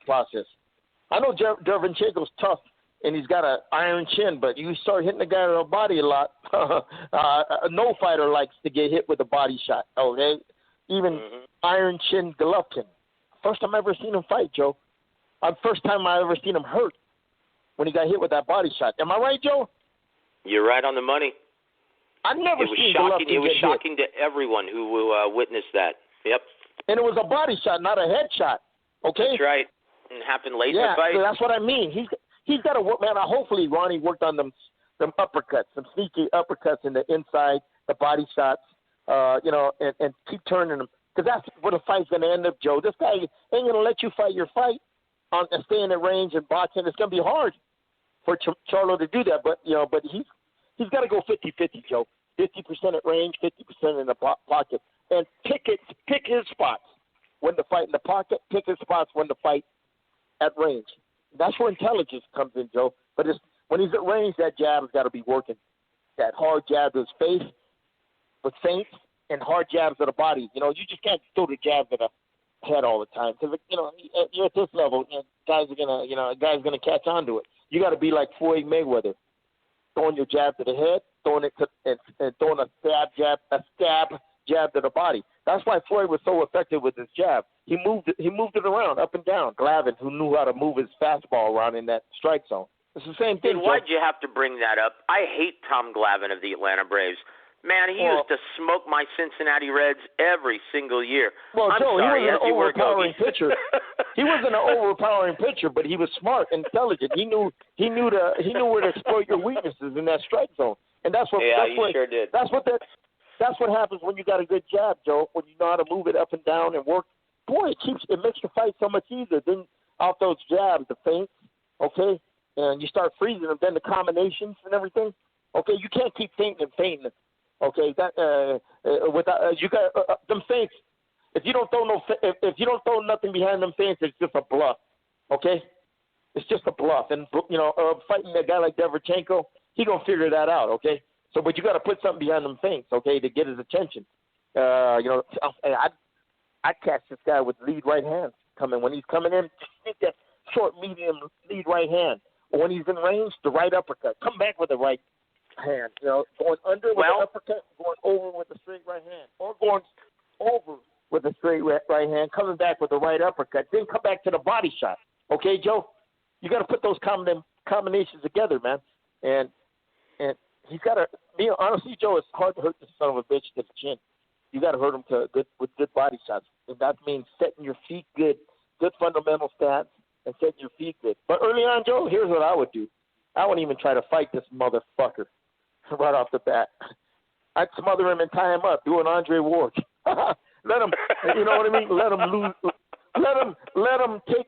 process. I know Derevyanchenko's tough, and he's got an iron chin, but you start hitting the guy in the body a lot. No fighter likes to get hit with a body shot, okay? Even iron chin Golovkin. First time I ever seen him fight, Joe. First time I ever seen him hurt when he got hit with that body shot. Am I right, Joe? You're right on the money. I've never seen Golovkin It was get shocking hit. to everyone who witnessed that. Yep. And it was a body shot, not a head shot, okay? That's right. It happened late in the fight. Yeah, that's what I mean. He's got to work, man. Hopefully Ronnie worked on them uppercuts, some sneaky uppercuts in the inside, the body shots, and keep turning them. Because that's where the fight's going to end up, Joe. This guy ain't going to let you fight your fight and stay in the range and boxing. It's going to be hard for Charlo to do that. But he's got to go 50-50, Joe. 50% at range, 50% in the pocket. And pick his spots when to fight in the pocket, pick his spots when to fight at range. That's where intelligence comes in, Joe. But when he's at range, that jab has got to be working. That hard jab to his face with feints and hard jabs to the body. You just can't throw the jab to the head all the time because you're at this level. Guys gonna catch on to it. You got to be like Floyd Mayweather, throwing your jab to the head, throwing it and throwing a stab jab to the body. That's why Floyd was so effective with his jab. He moved it around, up and down. Glavin, who knew how to move his fastball around in that strike zone. It's the same thing. Why'd you have to bring that up? I hate Tom Glavin of the Atlanta Braves. Man, he used to smoke my Cincinnati Reds every single year. Well, I'm Joe, sorry, he was an overpowering pitcher. He wasn't an overpowering pitcher, but he was smart, intelligent. He knew where to exploit your weaknesses in that strike zone, and that's what. Yeah, he sure did. That's what happens when you got a good jab, Joe. When you know how to move it up and down and work. Boy, it makes the fight so much easier. Then off those jabs, the feints, okay, and you start freezing them, then the combinations and everything. Okay, you can't keep fainting. Okay, that without you got them feints. If you don't throw nothing behind them feints, it's just a bluff. Okay, it's just a bluff. And fighting a guy like Derevyanchenko, he gonna figure that out. Okay, so but you got to put something behind them feints. Okay, to get his attention. I catch this guy with lead right hand coming when he's coming in. Just sneak that short, medium lead right hand. Or when he's in range, the right uppercut. Come back with the right hand. Going under with the uppercut, going over with the straight right hand, or going over with a straight right hand, coming back with the right uppercut. Then come back to the body shot. Okay, Joe? You got to put those combinations together, man. And he's got to be honestly, Joe. It's hard to hurt this son of a bitch to the chin. You got to hurt him with good body shots. And that means setting your feet good fundamental stats, and setting your feet good. But early on, Joe, here's what I would do. I wouldn't even try to fight this motherfucker right off the bat. I'd smother him and tie him up, do an Andre Ward. Let him, you know what I mean? Let him lose. Let him take,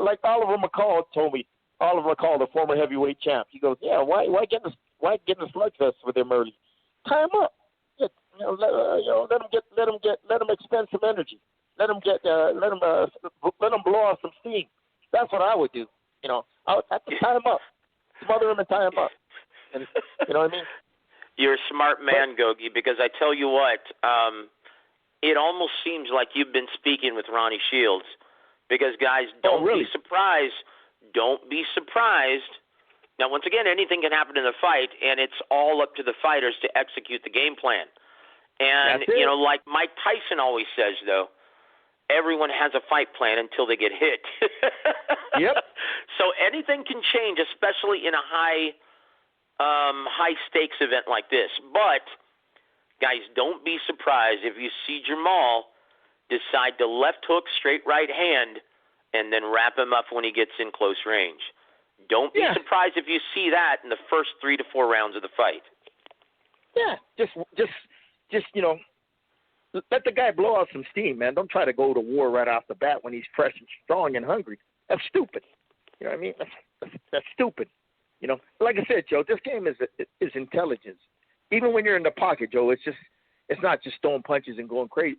like Oliver McCall told me. Oliver McCall, the former heavyweight champ. He goes, yeah, why get in a slugfest with him early? Tie him up. Let him expend some energy. Let him blow off some steam. That's what I would do. I would have to tie him up, smother him and tie him up. And you know what I mean? You're a smart man, Gogue, because I tell you what, it almost seems like you've been speaking with Ronnie Shields. Because guys, don't be surprised. Don't be surprised. Now, once again, anything can happen in the fight, and it's all up to the fighters to execute the game plan. And, like Mike Tyson always says, though, everyone has a fight plan until they get hit. Yep. So anything can change, especially in a high-stakes event like this. But, guys, don't be surprised if you see Jermall decide to left hook, straight right hand, and then wrap him up when he gets in close range. Don't be surprised if you see that in the first 3 to 4 rounds of the fight. Yeah, just let the guy blow out some steam, man. Don't try to go to war right off the bat when he's fresh and strong and hungry. That's stupid. You know what I mean? That's stupid. Like I said, Joe, this game is intelligence. Even when you're in the pocket, Joe, it's not just throwing punches and going crazy.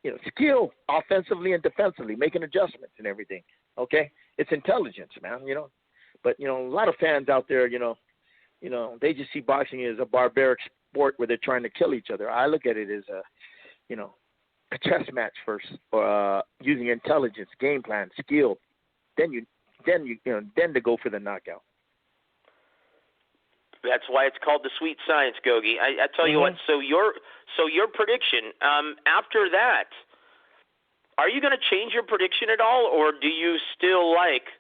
It's skill offensively and defensively, making adjustments and everything. Okay, it's intelligence, man. But a lot of fans out there, they just see boxing as a barbaric sport where they're trying to kill each other. I look at it as a chess match first, using intelligence, game plan, skill. Then to go for the knockout. That's why it's called the sweet science, Gogue. I tell you what. So your prediction after that, are you going to change your prediction at all, or do you still like?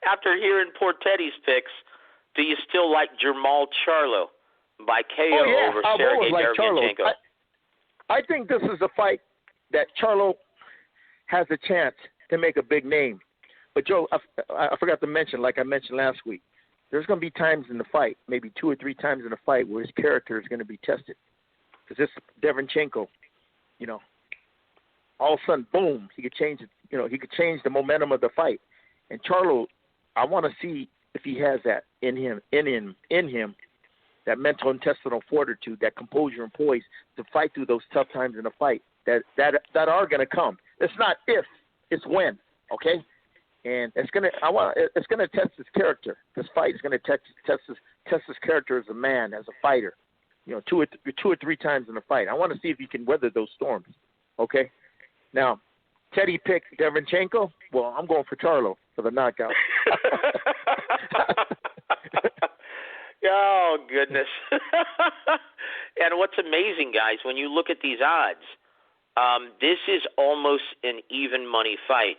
After hearing Portetti's picks, do you still like Jermall Charlo by KO over Sergiy Derevyanchenko? I think this is a fight that Charlo has a chance to make a big name. But, Joe, I forgot to mention, like I mentioned last week, there's going to be times in the fight, maybe 2 or 3 times in the fight, where his character is going to be tested. Because this Derevyanchenko, all of a sudden, boom, he could change it. He could change the momentum of the fight. And Charlo, I want to see if he has that in him, that mental intestinal fortitude, that composure and poise to fight through those tough times in the fight that are going to come. It's not if, it's when. Okay, and it's gonna test his character. This fight is going to test his character as a man, as a fighter. 2 or 3 times in the fight. I want to see if he can weather those storms. Okay, now. Teddy picked Derevyanchenko. Well, I'm going for Charlo for the knockout. Oh, goodness. And what's amazing, guys, when you look at these odds, this is almost an even money fight,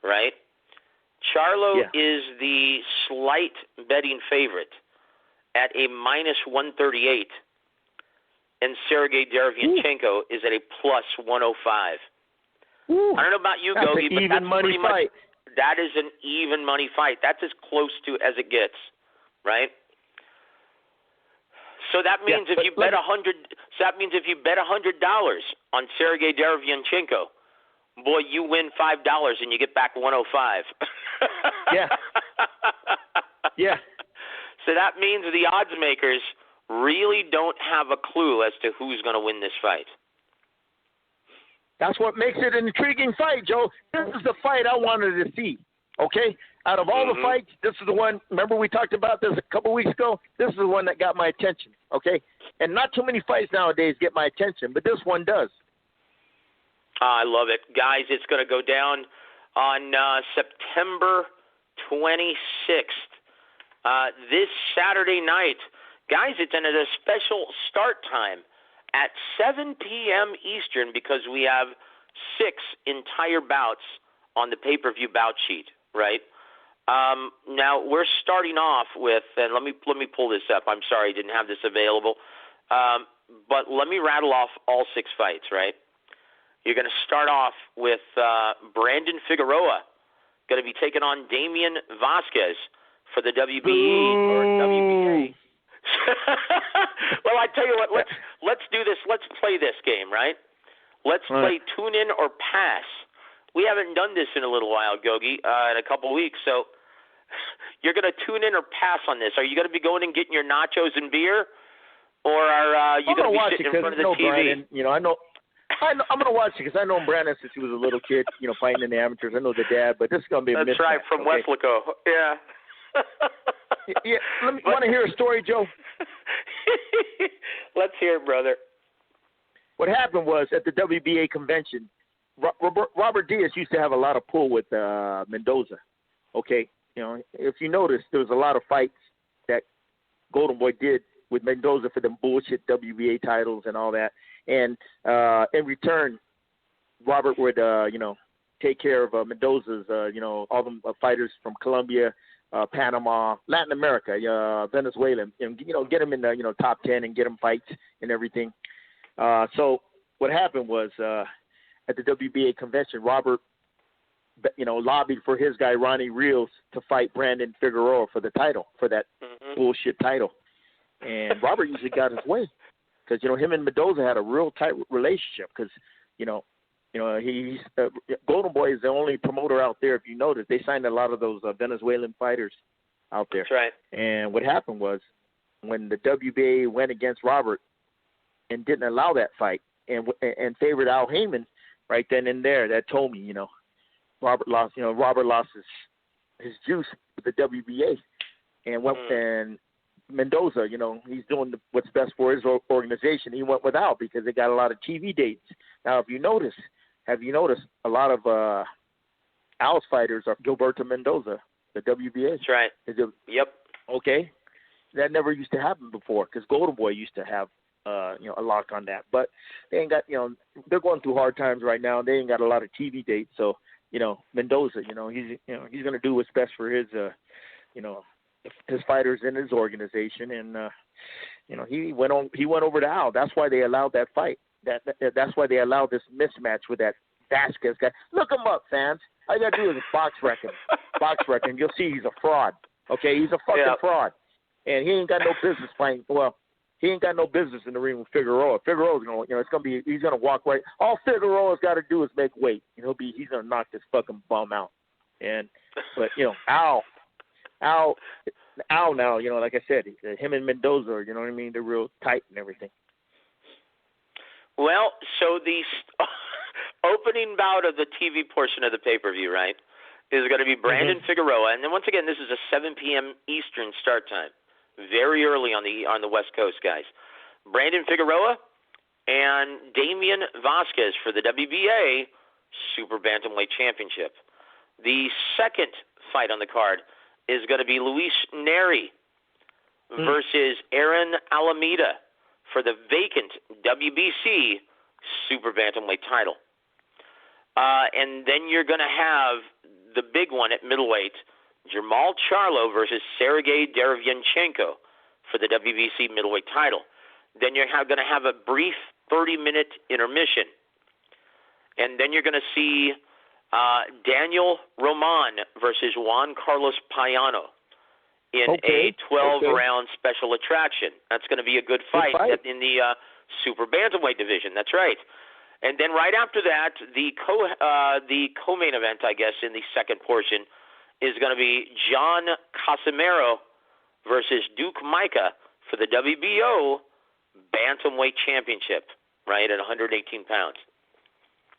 right? Charlo is the slight betting favorite at a -138, and Sergiy Derevyanchenko is at a +105. Ooh, I don't know about you, Gogue, but that's pretty much that is an even money fight. That's as close to as it gets, right? So that means if you bet $100, so that means if you bet $100 on Sergiy Derevyanchenko, boy, you win $5 and you get back $105. Yeah. Yeah. So that means the odds makers really don't have a clue as to who's going to win this fight. That's what makes it an intriguing fight, Joe. This is the fight I wanted to see, okay? Out of all the fights, this is the one, remember we talked about this a couple weeks ago? This is the one that got my attention, okay? And not too many fights nowadays get my attention, but this one does. I love it. Guys, it's going to go down on September 26th. This Saturday night. Guys, it's at a special start time at 7 p.m. Eastern because we have 6 entire bouts on the pay-per-view bout sheet, right? Now, we're starting off with, and let me pull this up. I'm sorry I didn't have this available. But let me rattle off all 6 fights, right? You're going to start off with Brandon Figueroa, going to be taking on Damian Vasquez for the WBE or WBA. Well, I tell you what, let's do this. Let's play this game, right? Let's play tune in or pass. We haven't done this in a little while, Gogie, in a couple weeks. So you're going to tune in or pass on this. Are you going to be going and getting your nachos and beer, or are you going to be sitting in front of the TV? Brandon, I'm going to watch it because I know Brandon since he was a little kid, fighting in the amateurs. I know the dad, but this is going to be a mismatch. That's right, from Weslaco. Yeah. Yeah, want to hear a story, Joe? Let's hear it, brother. What happened was at the WBA convention, Robert Diaz used to have a lot of pull with Mendoza. Okay, if you notice, there was a lot of fights that Golden Boy did with Mendoza for them bullshit WBA titles and all that. And in return, Robert would, take care of Mendoza's, all the fighters from Colombia, Panama, Latin America, Venezuela, and get them in the top 10 and get them fights and everything. So what happened was at the WBA convention, Robert, lobbied for his guy Ronnie Rios to fight Brandon Figueroa for the title, for that bullshit title. And Robert usually got his way because him and Mendoza had a real tight relationship because he's Golden Boy is the only promoter out there. If you notice, they signed a lot of those Venezuelan fighters out there. That's right. And what happened was when the WBA went against Robert and didn't allow that fight and favored Al Heyman right then and there, that told me, Robert lost. Robert lost his juice with the WBA and went and Mendoza. He's doing what's best for his organization. He went without because they got a lot of TV dates. Now, have you noticed a lot of Al's fighters are Gilberto Mendoza, the WBA? That's right. Yep. Okay. That never used to happen before because Golden Boy used to have a lock on that. But they ain't got, they're going through hard times right now. They ain't got a lot of TV dates. So, Mendoza, he's going to do what's best for his, his fighters in his organization. And, he went over to Al. That's why they allowed that fight. That's why they allowed this mismatch with that Vasquez guy. Look him up, fans. All you got to do is box reckon. You'll see he's a fraud. Okay, he's a fucking fraud. And he ain't got no business playing. Well, he ain't got no business in the ring with Figueroa. Figueroa's gonna, he's gonna walk right. All Figueroa's got to do is make weight. He's gonna knock this fucking bum out. But Al now, like I said, him and Mendoza, they're real tight and everything. Well, so the opening bout of the TV portion of the pay-per-view, right, is going to be Brandon Figueroa, and then once again, this is a 7 p.m. Eastern start time, very early on the West Coast, guys. Brandon Figueroa and Damian Vasquez for the WBA Super Bantamweight Championship. The second fight on the card is going to be Luis Neri versus Aaron Alameda for the vacant WBC Super Bantamweight title. And then you're going to have the big one at middleweight, Jermall Charlo versus Sergiy Derevyanchenko for the WBC middleweight title. Then you're going to have a brief 30-minute intermission. And then you're going to see Daniel Roman versus Juan Carlos Payano in a 12-round special attraction. That's going to be a good fight in the Super Bantamweight division. That's right. And then right after that, the co-main event, I guess, in the second portion is going to be John Casimero versus Duke Micah for the WBO Bantamweight Championship, right, at 118 pounds.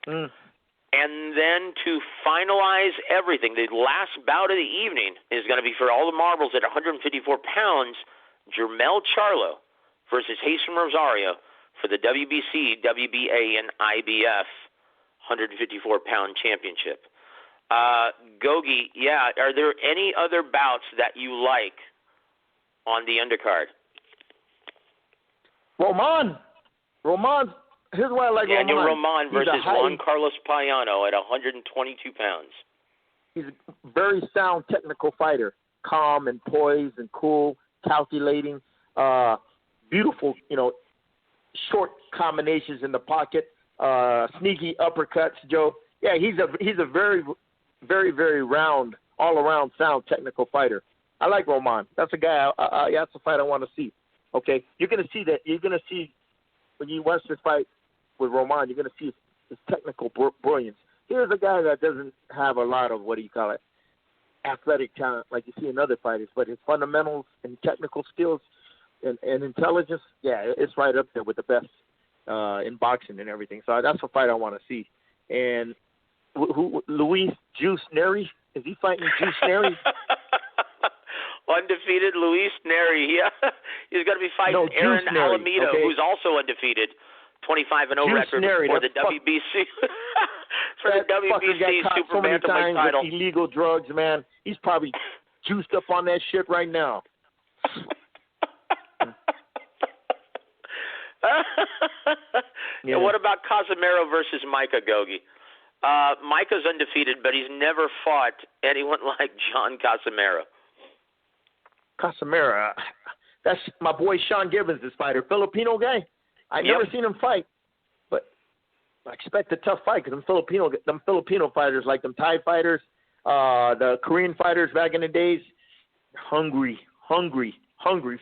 And then to finalize everything, the last bout of the evening is going to be for all the marbles at 154 pounds, Jermell Charlo versus Jeison Rosario for the WBC, WBA, and IBF 154-pound championship. Gogue, yeah, are there any other bouts that you like on the undercard? Roman. Here's why I like Daniel Roman. versus Juan Carlos Abreu at 122 pounds. He's a very sound technical fighter, calm and poised and cool, calculating, beautiful, short combinations in the pocket, sneaky uppercuts, Joe. Yeah, he's a very, very, very round, all-around sound technical fighter. I like Roman. That's a guy. That's a fight I want to see. Okay, you're gonna see that. You're gonna see when you watch this fight with Roman, you're going to see his technical brilliance. Here's a guy that doesn't have a lot of, athletic talent like you see in other fighters, but his fundamentals and technical skills and intelligence, it's right up there with the best in boxing and everything. So that's a fight I want to see. And Luis Juice Neri, is he fighting Juice Neri? Undefeated Luis Neri, yeah. He's going to be fighting Aaron Alameda, who's also undefeated. 25-0 record for the WBC. For the WBC Super Bantamweight title. With illegal drugs, man. He's probably juiced up on that shit right now. And what about Casimero versus Micah, Gogue? Micah's undefeated, but he's never fought anyone like John Casimero. Casimero, that's my boy Sean Gibbons, this fighter, Filipino guy. I've never seen him fight, but I expect a tough fight because them Filipino fighters, like them Thai fighters, the Korean fighters back in the days, hungry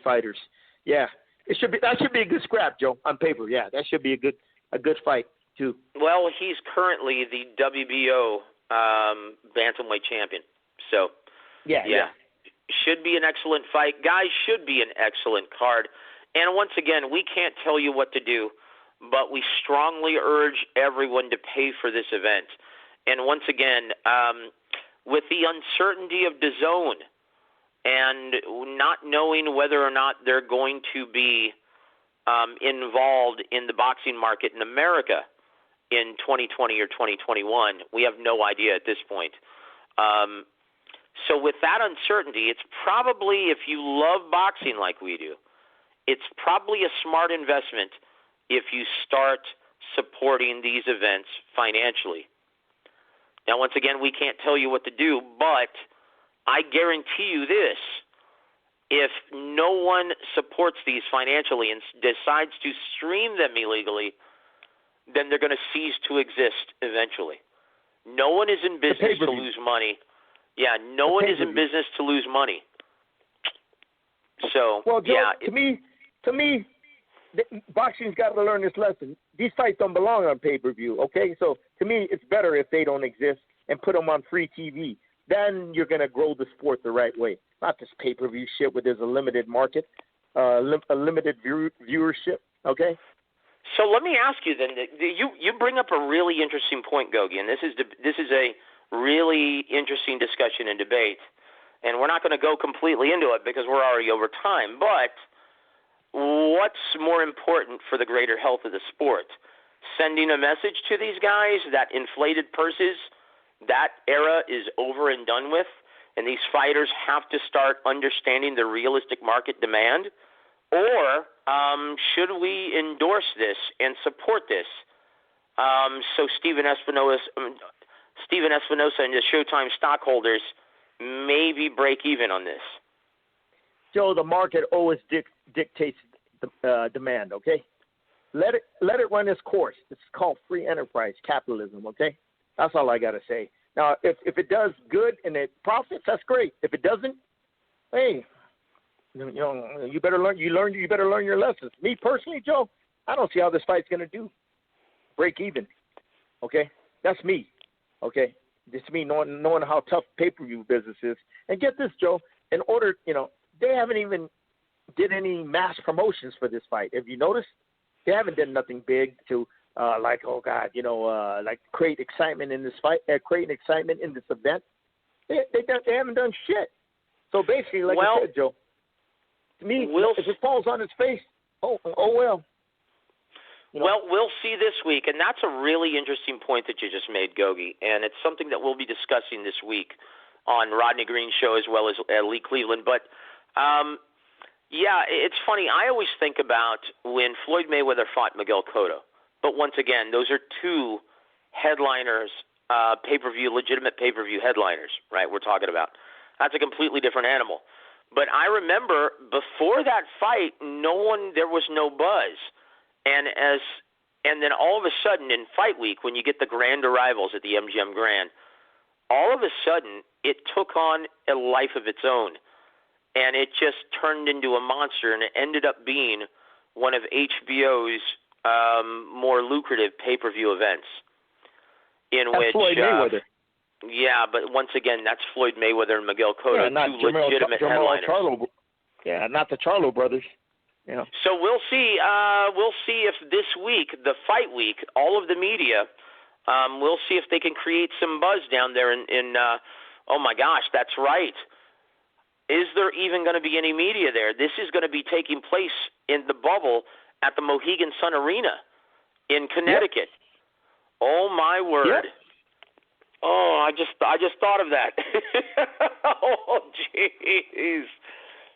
fighters. Yeah, that should be a good scrap, Joe, on paper. Yeah, that should be a good fight too. Well, he's currently the WBO bantamweight champion, so yeah. Should be an excellent fight. Guys, should be an excellent card. And once again, we can't tell you what to do, but we strongly urge everyone to pay for this event. And once again, with the uncertainty of DAZN and not knowing whether or not they're going to be involved in the boxing market in America in 2020 or 2021, we have no idea at this point. So with that uncertainty, it's probably, if you love boxing like we do, it's probably a smart investment if you start supporting these events financially. Now, once again, we can't tell you what to do, but I guarantee you this. If no one supports these financially and decides to stream them illegally, then they're going to cease to exist eventually. No one is in business to lose money. Yeah, no one is in business to lose money. So, well, Joe, to me, boxing's got to learn this lesson. These fights don't belong on pay-per-view, okay? So, to me, it's better if they don't exist and put them on free TV. Then you're going to grow the sport the right way. Not this pay-per-view shit where there's a limited market, a limited viewership, okay? So let me ask you then. You bring up a really interesting point, Gogue, and this is a really interesting discussion and debate. And we're not going to go completely into it because we're already over time. But what's more important for the greater health of the sport? Sending a message to these guys that inflated purses, that era is over and done with, and these fighters have to start understanding the realistic market demand? Or should we endorse this and support this? So Stephen Espinosa and the Showtime stockholders maybe break even on this. Joe, the market always dictates the demand, okay? Let it run its course. It's called free enterprise capitalism, okay? That's all I got to say. Now, if it does good and it profits, that's great. If it doesn't, hey, you better learn. You better learn your lessons. Me personally, Joe, I don't see how this fight's going to do. break even. Okay, that's me. Okay, just me knowing how tough pay-per-view business is. And get this, Joe. In order, they haven't even did any mass promotions for this fight. Have you noticed? They haven't done nothing big to like create excitement in this fight, create excitement in this event. They haven't done shit. So basically, like I said, Joe, to me, if it falls on its face, oh well. Well, we'll see this week, and that's a really interesting point that you just made, Gogue, and it's something that we'll be discussing this week on Rodney Green's show as well as Lee Cleveland. But, it's funny. I always think about when Floyd Mayweather fought Miguel Cotto. But once again, those are two headliners, legitimate pay-per-view headliners, right, we're talking about. That's a completely different animal. But I remember before that fight, there was no buzz. And then all of a sudden in fight week, when you get the grand arrivals at the MGM Grand, all of a sudden it took on a life of its own. And it just turned into a monster, and it ended up being one of HBO's more lucrative pay-per-view events. That's Floyd Mayweather. Yeah, but once again, that's Floyd Mayweather and Miguel Cotto, two legitimate headliners. Charlo, not the Charlo brothers. Yeah. So we'll see. We'll see if this week, the fight week, all of the media, we'll see if they can create some buzz down there. Oh my gosh, that's right. Is there even going to be any media there? This is going to be taking place in the bubble at the Mohegan Sun Arena in Connecticut. Yep. Oh my word. Yep. Oh, I just thought of that. Oh, jeez.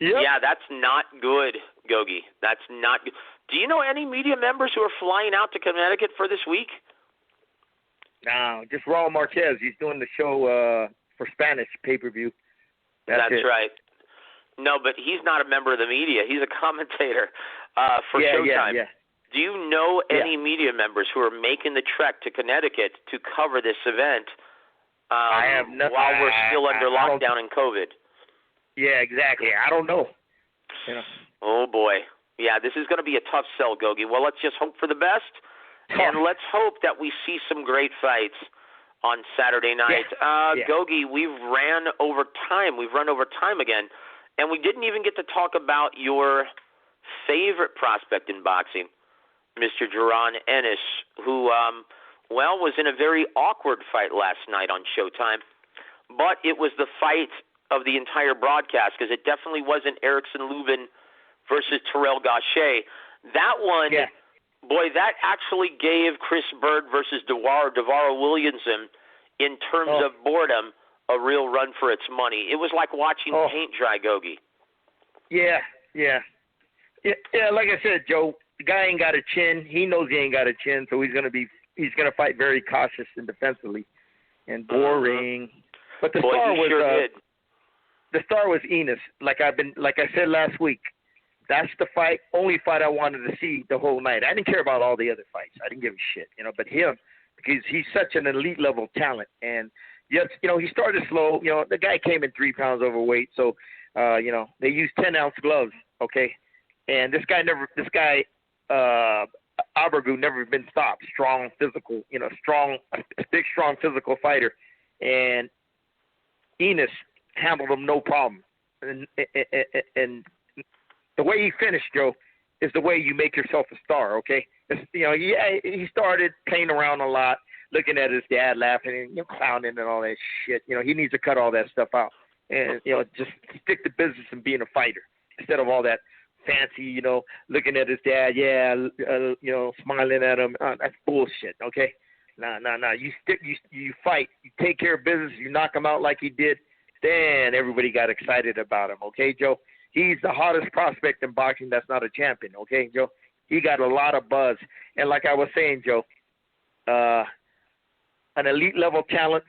Yep. Yeah, that's not good, Gogue. That's not good. Do you know any media members who are flying out to Connecticut for this week? No, just Raul Marquez. He's doing the show for Spanish pay-per-view. That's right. No, but he's not a member of the media. He's a commentator for Showtime. Yeah. Do you know any media members who are making the trek to Connecticut to cover this event while we're still under lockdown and COVID? Yeah, exactly. I don't know. Oh, boy. Yeah, this is going to be a tough sell, Gogue. Well, let's just hope for the best, and let's hope that we see some great fights on Saturday night. Gogue, we've run over time. We've run over time again, and we didn't even get to talk about your favorite prospect in boxing, Mr. Jaron Ennis, who, was in a very awkward fight last night on Showtime, but it was the fight of the entire broadcast because it definitely wasn't Erickson Lubin versus Terrell Gaucher. That one, boy, that actually gave Chris Bird versus Devaro Williamson, in terms of boredom, a real run for its money. It was like watching paint dry, Gogue. Yeah, like I said, Joe, the guy ain't got a chin. He knows he ain't got a chin, so he's gonna fight very cautious and defensively and boring. But the star was Ennis. Like I said last week, that's the only fight I wanted to see the whole night. I didn't care about all the other fights. I didn't give a shit, but him, because he's such an elite level talent. And he started slow. The guy came in 3 pounds overweight, so they used 10-ounce gloves. Okay, and this guy Abreu never been stopped. Strong, physical, big, strong physical fighter, and Ennis handled him no problem. And the way he finished, Joe, is the way you make yourself a star. Okay, he started playing around a lot, looking at his dad laughing and clowning and all that shit. He needs to cut all that stuff out and just stick to business and being a fighter instead of all that fancy, looking at his dad, smiling at him. That's bullshit. Okay, nah. You fight, you take care of business, you knock him out like he did. Then everybody got excited about him. Okay, Joe. He's the hottest prospect in boxing that's not a champion. Okay, Joe. He got a lot of buzz, and like I was saying, Joe, an elite level talent.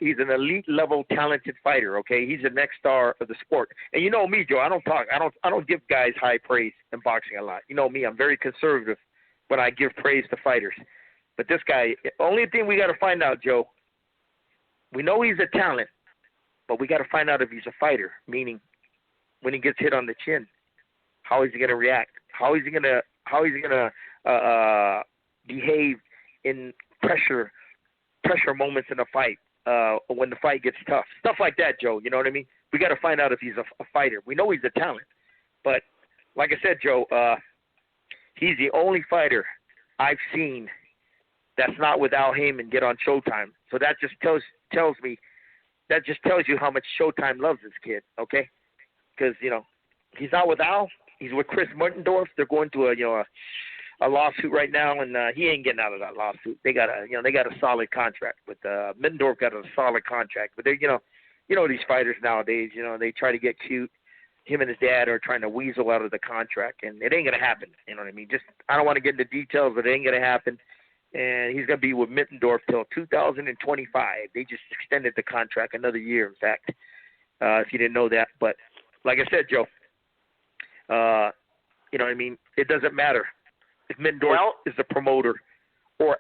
He's an elite level talented fighter. Okay, he's the next star of the sport. And you know me, Joe. I don't give guys high praise in boxing a lot. You know me. I'm very conservative when I give praise to fighters. But this guy, only thing we got to find out, Joe. We know he's a talent, but we got to find out if he's a fighter. Meaning, when he gets hit on the chin, how is he going to react? How is he going to behave in pressure moments in a fight, when the fight gets tough. Stuff like that, Joe. You know what I mean? We got to find out if he's a fighter. We know he's a talent, but like I said, Joe, he's the only fighter I've seen that's not with Al Heyman get on Showtime. So that just tells you how much Showtime loves this kid, okay? Because, he's not with Al. He's with Chris Muntendorf. They're going to a lawsuit right now, and he ain't getting out of that lawsuit. They got a solid contract. With Muntendorf got a solid contract. But they, these fighters nowadays, they try to get cute. Him and his dad are trying to weasel out of the contract, and it ain't gonna happen. You know what I mean? I don't want to get into details, but it ain't gonna happen. And he's going to be with Middendorf till 2025. They just extended the contract another year, in fact, if you didn't know that. But like I said, Joe, you know what I mean? It doesn't matter if Middendorf is the promoter or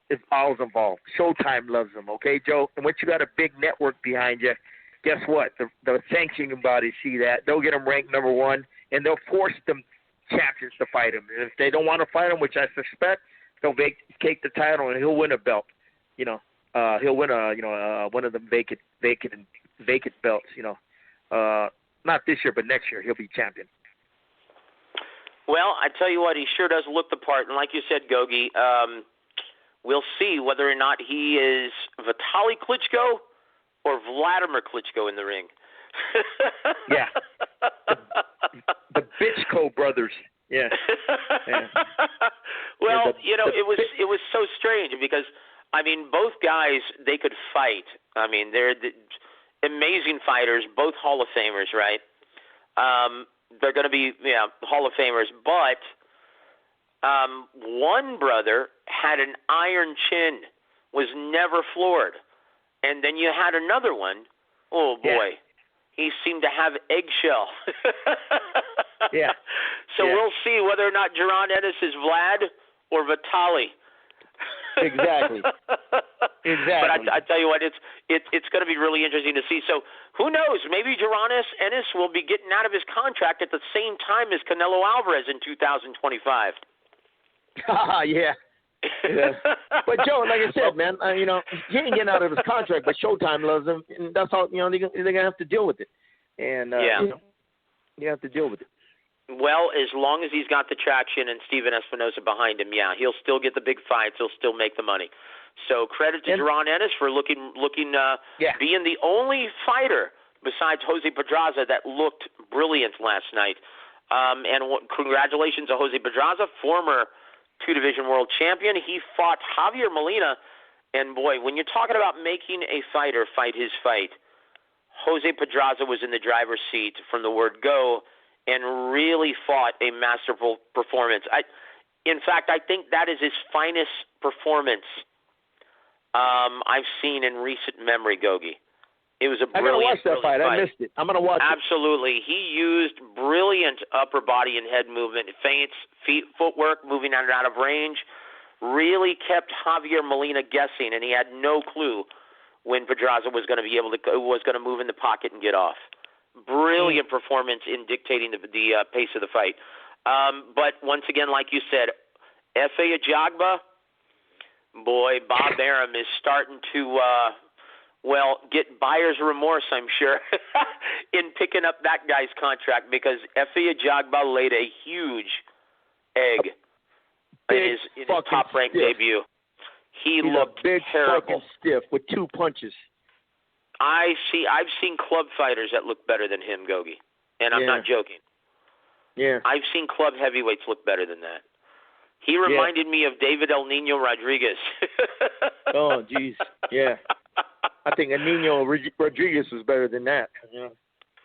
if Al's involved. Showtime loves him, okay, Joe? And once you got a big network behind you, guess what? The sanctioning bodies see that. They'll get him ranked number one, and they'll force them champions to fight him. And if they don't want to fight him, which I suspect, they'll vacate the title, and he'll win a belt. He'll win one of them vacant belts. Not this year, but next year he'll be champion. Well, I tell you what, he sure does look the part, and like you said, Gogue, we'll see whether or not he is Vitaly Klitschko or Vladimir Klitschko in the ring. Yeah, the Bitchko brothers. Yeah. Well, it was so strange because, both guys, they could fight. They're amazing fighters, both Hall of Famers, right? They're going to be Hall of Famers, but one brother had an iron chin, was never floored. And then you had another one, oh boy, he seemed to have eggshell. Yeah. So we'll see whether or not Jaron Ennis is Vlad or Vitaly. Exactly. But I tell you what, it's going to be really interesting to see. So who knows? Maybe Jaron Ennis will be getting out of his contract at the same time as Canelo Alvarez in 2025. Yeah. But Joe, like I said, man, he ain't getting out of his contract, but Showtime loves him, and that's all. They're gonna have to deal with it, and you have to deal with it. Well, as long as he's got the traction and Steven Espinosa behind him, he'll still get the big fights. He'll still make the money. So credit to Jaron Ennis for being the only fighter besides Jose Pedraza that looked brilliant last night. And congratulations to Jose Pedraza, former two-division world champion. He fought Javier Molina, and boy, when you're talking about making a fighter fight his fight, Jose Pedraza was in the driver's seat from the word go and really fought a masterful performance. In fact, I think that is his finest performance I've seen in recent memory, Gogue. It was a brilliant, I gotta watch that fight. I missed it. I'm gonna watch it. Absolutely. He used brilliant upper body and head movement, feints, footwork, moving out of range. Really kept Javier Molina guessing, and he had no clue when Pedraza was going to move in the pocket and get off. Brilliant performance in dictating the pace of the fight. But once again, like you said, Efe Ajagba, boy, Bob Arum is starting to get buyer's remorse, I'm sure, in picking up that guy's contract, because Efe Ajagba laid a huge egg in his top-ranked debut. He's looked big, terrible. Fucking stiff with 2 punches. I've seen club fighters that look better than him, Gogue, and I'm not joking. Yeah. I've seen club heavyweights look better than that. He reminded me of David El Nino Rodriguez. Oh, jeez. Yeah. I think El Nino Rodriguez was better than that. Yeah.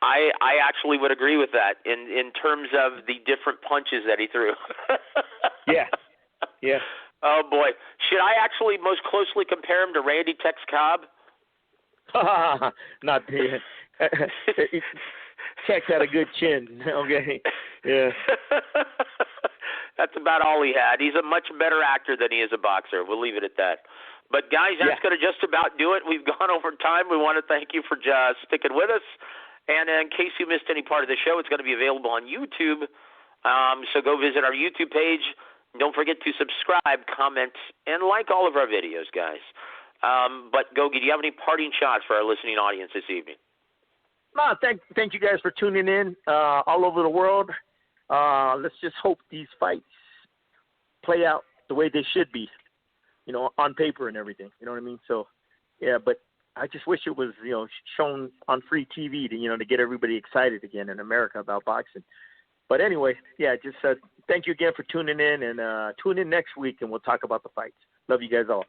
I actually would agree with that in terms of the different punches that he threw. Yeah. Yeah. Oh, boy. Should I actually most closely compare him to Randy Tex Cobb? Not Tex had a good chin. Okay. Yeah. That's about all he had. He's a much better actor than he is a boxer. We'll leave it at that. But, guys, that's going to just about do it. We've gone over time. We want to thank you for sticking with us. And in case you missed any part of the show, it's going to be available on YouTube. So go visit our YouTube page. Don't forget to subscribe, comment, and like all of our videos, guys. But, Gogue, do you have any parting shots for our listening audience this evening? No, thank you guys for tuning in all over the world. Let's just hope these fights play out the way they should be, on paper and everything. You know what I mean? So, yeah, but I just wish it was, shown on free TV to get everybody excited again in America about boxing. But anyway, yeah, just thank you again for tuning in, and tune in next week, and we'll talk about the fights. Love you guys all.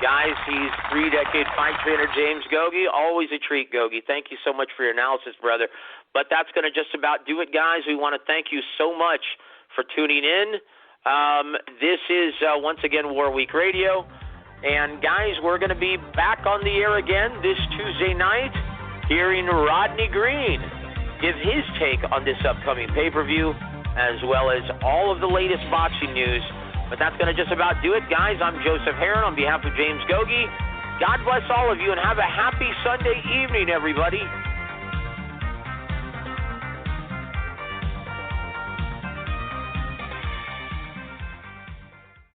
Guys, he's 3-decade fight trainer James Gogue. Always a treat, Gogue. Thank you so much for your analysis, brother. But that's going to just about do it, guys. We want to thank you so much for tuning in. This is, once again, War Week Radio. And, guys, we're going to be back on the air again this Tuesday night, hearing Rodney Green give his take on this upcoming pay-per-view, as well as all of the latest boxing news. But that's going to just about do it, guys. I'm Joseph Heron on behalf of James Gogue. God bless all of you, and have a happy Sunday evening, everybody.